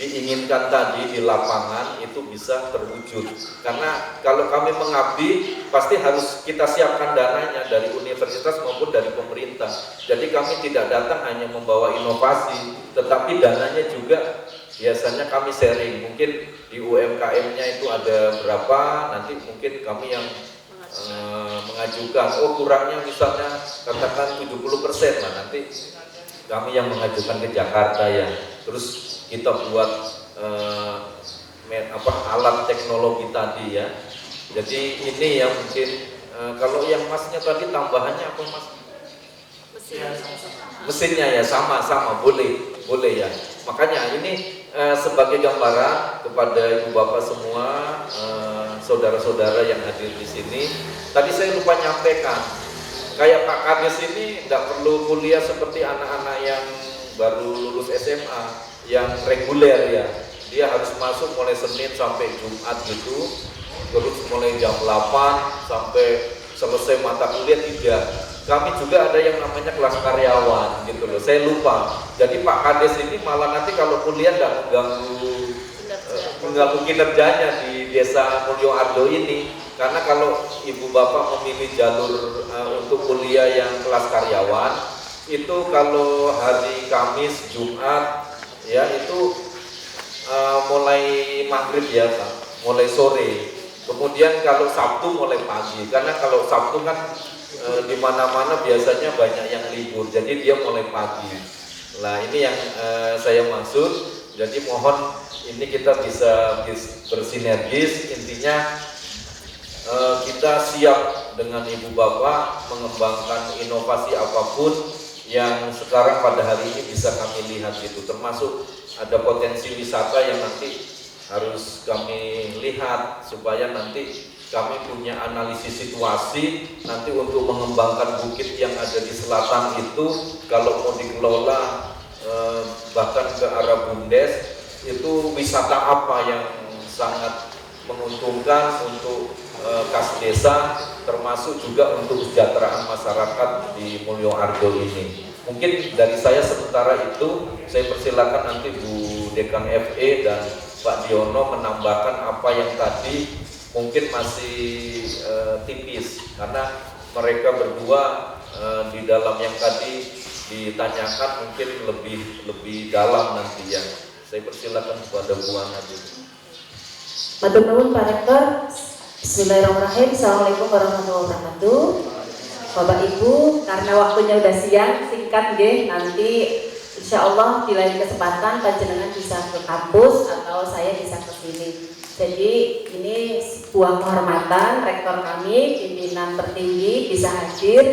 diinginkan tadi di lapangan itu bisa terwujud. Karena kalau kami mengabdi pasti harus kita siapkan dananya dari universitas maupun dari pemerintah. Jadi kami tidak datang hanya membawa inovasi, tetapi dananya juga biasanya kami sharing. Mungkin di UMKM-nya itu ada berapa, nanti mungkin kami yang mengajukan, kurangnya misalnya katakan 70% lah, nanti kami yang mengajukan ke Jakarta ya. Terus kita buat alat teknologi tadi ya. Jadi ini yang mungkin kalau yang masnya tadi tambahannya apa mas? Mesinnya ya sama boleh ya. Makanya ini sebagai gambaran kepada ibu bapak semua, saudara-saudara yang hadir di sini. Tadi saya lupa nyampaikan, kayak Pak Kades ini tidak perlu kuliah seperti anak-anak yang baru lulus SMA yang reguler ya. Dia harus masuk mulai Senin sampai Jumat gitu, terus mulai jam 8 sampai selesai mata kuliah 3. Kami juga ada yang namanya kelas karyawan gitu loh. Saya lupa. Jadi Pak Kades ini malah nanti kalau kuliah tidak mengganggu kinerjanya di Desa Mulyoarjo ini. Karena kalau ibu bapak memilih jalur untuk kuliah yang kelas karyawan, itu kalau hari Kamis, Jumat, ya itu mulai maghrib ya, mulai sore. Kemudian kalau Sabtu mulai pagi. Karena kalau Sabtu kan di mana-mana biasanya banyak yang libur, jadi dia mulai pagi. Nah ini yang saya maksud. Jadi mohon ini kita bisa bersinergis. Intinya kita siap dengan ibu bapak mengembangkan inovasi apapun yang sekarang pada hari ini bisa kami lihat gitu. Termasuk ada potensi wisata yang nanti harus kami lihat supaya nanti kami punya analisis situasi nanti untuk mengembangkan bukit yang ada di selatan itu. Kalau mau dikelola bahkan ke arah Bumdes, itu wisata apa yang sangat menguntungkan untuk kas desa, termasuk juga untuk kesejahteraan masyarakat di Mulyoarjo ini. Mungkin dari saya sementara itu, saya persilakan nanti Bu Dekan FE dan Pak Diono menambahkan apa yang tadi mungkin masih tipis, karena mereka berdua di dalam yang tadi ditanyakan mungkin lebih dalam nanti ya. Saya persilakan kepada Bu Ana dulu. Matur nuwun Pak Rektor. Bismillahirrahmanirrahim. Assalamualaikum warahmatullahi wabarakatuh. Bapak Ibu, karena waktunya udah siang, singkat nggih, nanti insya Allah di lain kesempatan panjenengan bisa ke kampus atau saya bisa ke sini. Jadi ini sebuah kehormatan rektor kami, pimpinan tertinggi bisa hadir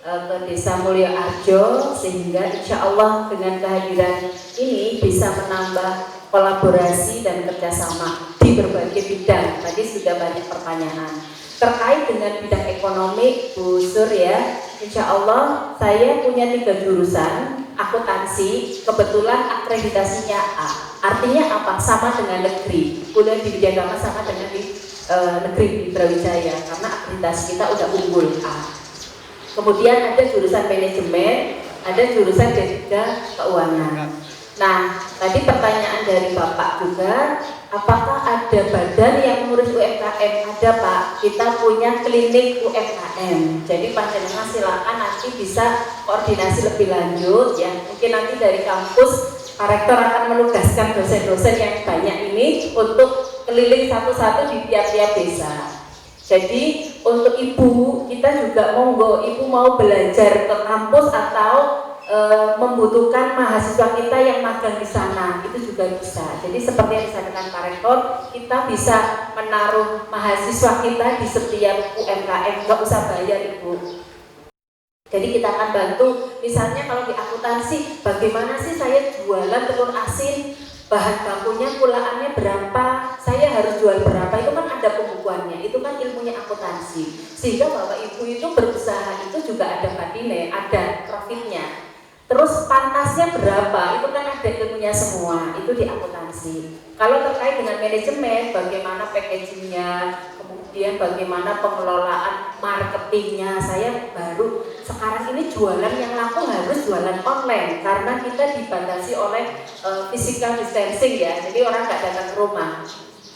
ke Desa Mulyoarjo, sehingga insya Allah dengan kehadiran ini bisa menambah kolaborasi dan kerjasama di berbagai bidang. Tadi sudah banyak pertanyaan terkait dengan bidang ekonomi, Bu Sur ya. Insya Allah saya punya 3 jurusan akuntansi, kebetulan akreditasinya A. Artinya apa? Sama dengan negeri. Kuliah di Widyagama sama dengan di negeri di Brawijaya, karena akreditasi kita udah unggul A. Kemudian ada jurusan manajemen, ada jurusan D3 keuangan. Nah, tadi pertanyaan dari Bapak juga, apakah ada badan yang mengurus UMKM? Ada Pak, kita punya klinik UMKM. Jadi panjenengan silakan nanti bisa koordinasi lebih lanjut ya. Mungkin nanti dari kampus Pak Rektor akan menugaskan dosen-dosen yang banyak ini untuk keliling satu-satu di tiap-tiap desa. Jadi untuk ibu, kita juga monggo, ibu mau belajar ke kampus atau membutuhkan mahasiswa kita yang magang di sana, itu juga bisa. Jadi seperti yang disampaikan Pak Rektor, kita bisa menaruh mahasiswa kita di setiap UMKM, nggak usah bayar Ibu. Jadi kita akan bantu, misalnya kalau di akuntansi, bagaimana sih saya jualan telur asin, bahan bakunya, pulaannya berapa, saya harus jual berapa, itu kan ada pembukuannya, itu kan ilmunya akuntansi. Sehingga Bapak Ibu itu berusaha itu juga ada batine, ada profitnya. Terus pantasnya berapa, itu kan ada ilmunya semua, itu di akuntansi. Kalau terkait dengan manajemen, bagaimana packagingnya, kemudian bagaimana pengelolaan marketingnya, saya baru sekarang ini jualan yang laku harus jualan online karena kita dibatasi oleh physical distancing ya, jadi orang nggak datang ke rumah.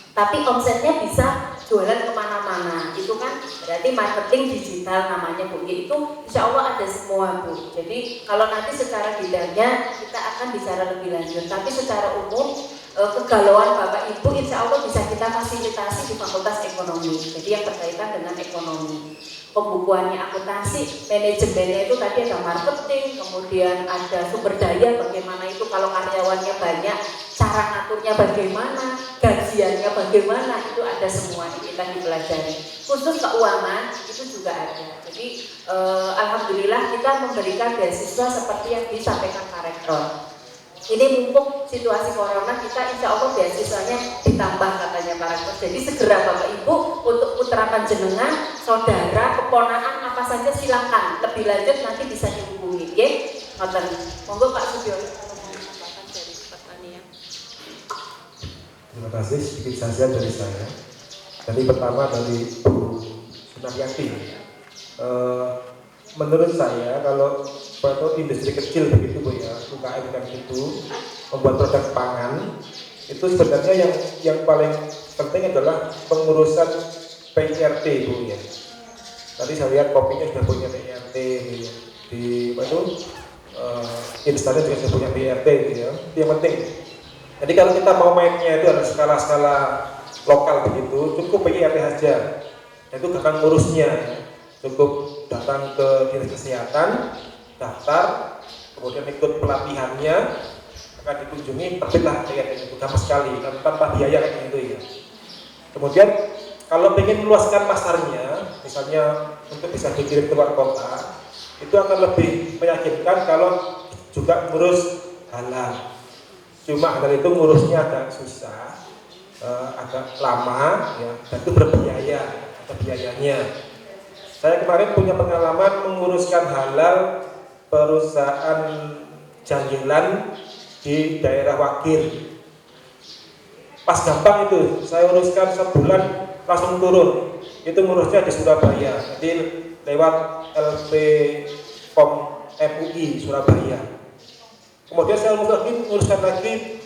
Tapi omsetnya bisa jualan kemana-mana, itu kan berarti marketing digital namanya Bu. Itu insya Allah ada semua Bu. Jadi kalau nanti secara bidangnya kita akan bicara lebih lanjut, tapi secara umum kegalauan Bapak Ibu insya Allah bisa kita fasilitasi di Fakultas Ekonomi. Jadi yang berkaitan dengan ekonomi, pembukuannya akuntansi, manajemennya itu tadi ada marketing, kemudian ada sumber daya, bagaimana itu kalau karyawannya banyak, cara ngaturnya bagaimana, gajiannya bagaimana, itu ada semua kita dipelajari. Khusus keuangan itu juga ada. Jadi alhamdulillah kita memberikan beasiswa seperti yang disampaikan Pak Rektor. Ini mumpung situasi corona, kita insya Allah beasiswanya ditambah katanya Pak Rektor. Jadi segera Bapak Ibu untuk putra panjenengan, saudara, keponakan apa saja silakan. Lebih lanjut nanti bisa dihubungi. Oke? Ngoten. Monggo Pak Sudiono dari pertanian. Terima kasih, sedikit saja dari saya. Jadi pertama dari Bu Sunaryanti. Menurut saya kalau industri kecil begitu Bu ya, UKM kan itu membuat produk pangan, itu sebenarnya yang paling penting adalah pengurusan PIRT Bu ya. Tadi saya lihat kopinya sudah punya PIRT di apa itu instannya juga sudah punya PIRT gitu ya. Itu yang penting. Jadi kalau kita mau mainnya itu ada skala-skala lokal begitu, cukup PIRT saja. Itu akan ngurusnya ya. Cukup datang ke dinas kesehatan, daftar, kemudian ikut pelatihannya, akan dikunjungi, terbitlah PIRT itu gampang sekali, tanpa biaya kayak gitu ya. Kemudian kalau ingin meluaskan pasarnya, misalnya untuk bisa dikirim keluar kota, itu akan lebih meyakinkan kalau juga ngurus halal. Cuma halal itu ngurusnya agak susah, agak lama, ya, dan itu berbiaya, ada biayanya. Saya kemarin punya pengalaman menguruskan halal perusahaan janggilan di daerah Wakil. Pas gampang itu, saya uruskan sebulan langsung turun. Itu ngurusnya di Surabaya, jadi lewat LP POM MUI Surabaya. Kemudian saya nguruskan lagi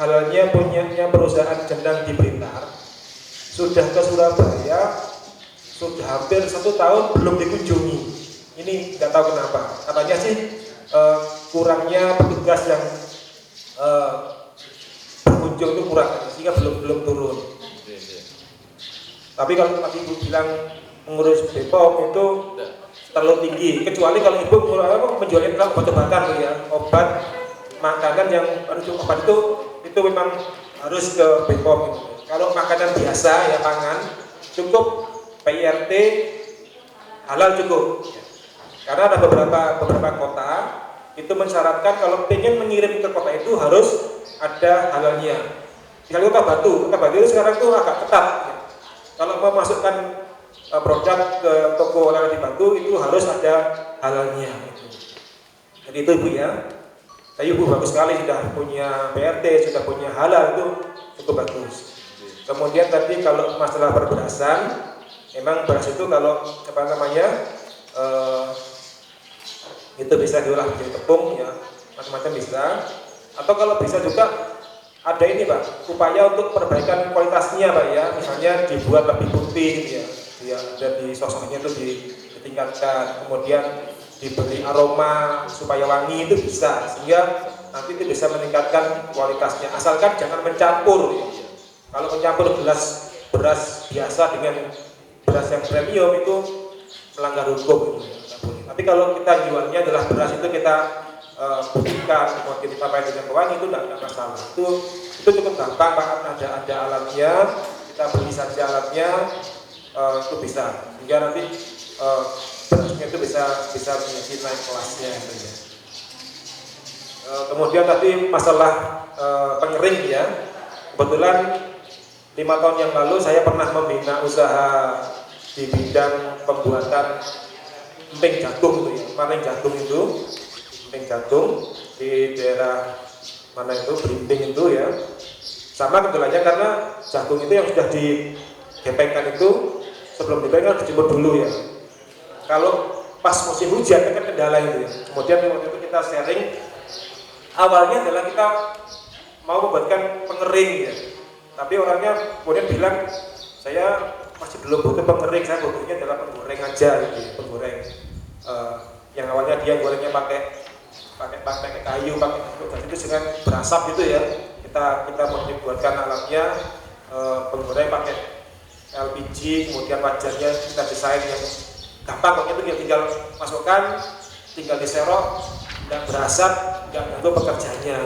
halalnya punyanya perusahaan jendang di Blitar. Sudah ke Surabaya, sudah hampir 1 tahun belum dikunjungi. Ini nggak tahu kenapa. Katanya sih kurangnya petugas yang berkunjung itu kurang, sehingga belum turun. Tapi kalau tadi Ibu bilang mengurus BPOM itu terlalu tinggi. Kecuali kalau Ibu menjualin obat-obatan ya, obat makanan yang obat itu memang harus ke BPOM itu. Kalau makanan biasa ya pangan cukup PIRT halal cukup. Karena ada beberapa kota itu mensyaratkan kalau ingin mengirim ke kota itu harus ada halalnya. Misalnya Kota Batu itu sekarang itu agak ketat. Ya. Kalau mau masukkan produk ke toko oleh-oleh di Batu itu harus ada halalnya. Jadi itu Bu ya. Tapi Bu bagus sekali sudah punya PRT, sudah punya halal, itu cukup bagus. Kemudian tadi kalau masalah perberasan, memang beras itu kalau apa namanya itu bisa diolah menjadi tepung ya, macam-macam bisa. Atau kalau bisa juga ada ini Pak, upaya untuk perbaikan kualitasnya Pak ya, misalnya dibuat lebih putih gitu ya, dari sosoknya itu ditingkatkan, kemudian diberi aroma supaya wangi itu bisa, sehingga nanti itu bisa meningkatkan kualitasnya, asalkan jangan mencampur ya. Kalau mencampur beras biasa dengan beras yang premium itu melanggar hukum gitu. Tapi kalau kita jualnya adalah beras itu kita putihkan, kemudian dipakai dengan pewangi, itu tidak masalah. Itu cukup gampang Pak, ada alatnya, kita beli saja alatnya, itu bisa. Sehingga nanti berasnya itu bisa menjadi naik kelasnya gitu ya. Kemudian tadi masalah pengering ya. Kebetulan 5 tahun yang lalu saya pernah membina usaha di bidang pembuatan emping jagung itu ya, maling jagung itu, emping jagung di daerah mana itu, Belimbing itu ya. Sama kebetulannya karena jagung itu yang sudah digepengkan itu sebelum digepeng harus dijemur dulu ya. Kalau pas musim hujan kan kendala itu ya. Kemudian waktu itu kita sharing, awalnya adalah kita mau membuatkan pengering ya. Tapi orangnya kemudian bilang, saya masih belum butuh pengering, saya butuhnya adalah penggoreng aja gitu, penggoreng. Yang awalnya dia gorengnya pakai kayu, pakai itu dengan berasap gitu ya. Kita mau dibuatkan alatnya, penggoreng pakai LPG, kemudian wajannya kita desain yang gampang, pokoknya itu tinggal masukkan, tinggal diserok, nggak berasap, nggak ganggu pekerjaannya.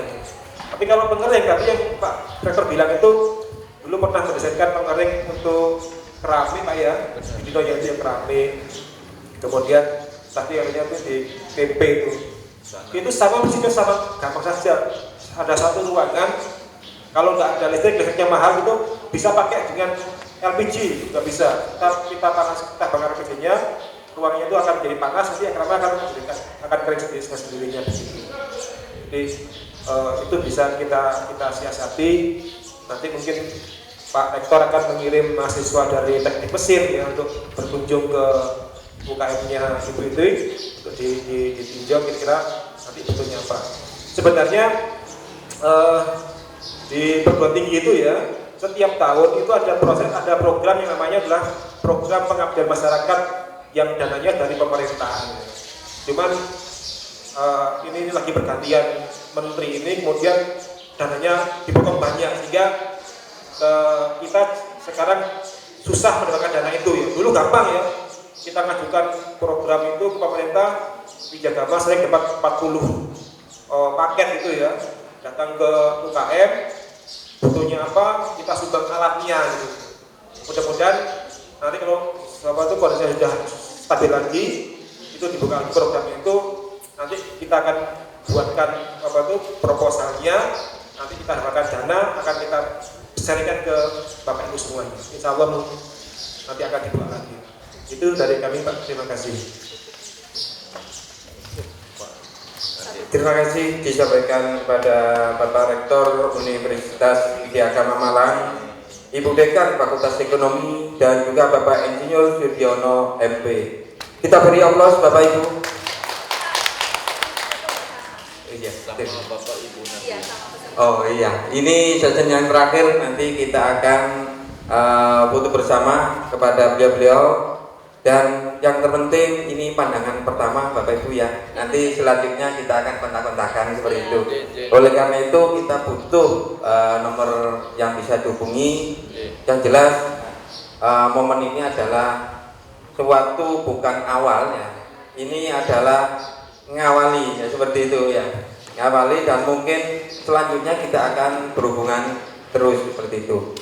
Tapi kalau pengering, tadi yang Pak Rektor bilang itu dulu pernah mendesainkan pengering untuk keramik Pak ya, di Dino itu yang keramik. Kemudian tadi akhirnya itu di PP itu sama mesinnya sama gampang saja. Ada satu ruangan, kalau nggak ada listriknya mahal itu bisa pakai dengan LPG, nggak bisa. Kita bakar LPG-nya, ruangnya itu akan jadi panas, nanti akan kering sendirinya di situ. Jadi itu bisa kita siasati. Nanti mungkin Pak Rektor akan mengirim mahasiswa dari teknik mesin ya untuk berkunjung ke UKM-nya Ibu itu untuk ditinjau kira-kira nanti butuhnya apa. Sebenarnya di perguruan tinggi itu ya setiap tahun itu ada program yang namanya adalah program pengabdian masyarakat yang dananya dari pemerintah. Cuman ini lagi bergantian menteri ini, kemudian dananya dipotong banyak sehingga kita sekarang susah mendapatkan dana itu ya. Dulu gampang ya, kita ngajukan program itu ke pemerintah, Wijagama sering dapat 40 paket itu ya, datang ke UKM, butuhnya apa, kita sumbang alatnya gitu. Mudah-mudahan nanti kalau kondisinya sudah stabil lagi, itu dibuka program itu, nanti kita akan buatkan proposalnya, nanti kita dapatkan dana, akan kita sharingkan ke Bapak Ibu semuanya. Insya Allah nanti akan dibuat lagi. Itu dari kami Pak, terima kasih. Terima kasih disampaikan kepada Bapak Rektor Universitas Widya Agama Malang, Ibu Dekan Fakultas Ekonomi, dan juga Bapak Insinyur Sudiono MP. Kita beri aplaus Bapak Ibu. Bapak Ibu nanti. Oh iya, ini sesi yang terakhir, nanti kita akan foto bersama kepada beliau-beliau. Dan yang terpenting ini pandangan pertama Bapak Ibu ya. Nanti selanjutnya kita akan kontak-kontakan seperti itu. Oleh karena itu kita butuh nomor yang bisa dihubungi. Yang jelas momen ini adalah suatu bukan awalnya. Ini adalah ngawali ya, seperti itu ya. Ngawali, dan mungkin selanjutnya kita akan berhubungan terus seperti itu.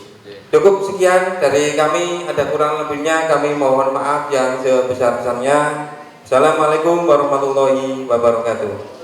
Cukup sekian dari kami, ada kurang lebihnya kami mohon maaf yang sebesar-besarnya. Assalamualaikum warahmatullahi wabarakatuh.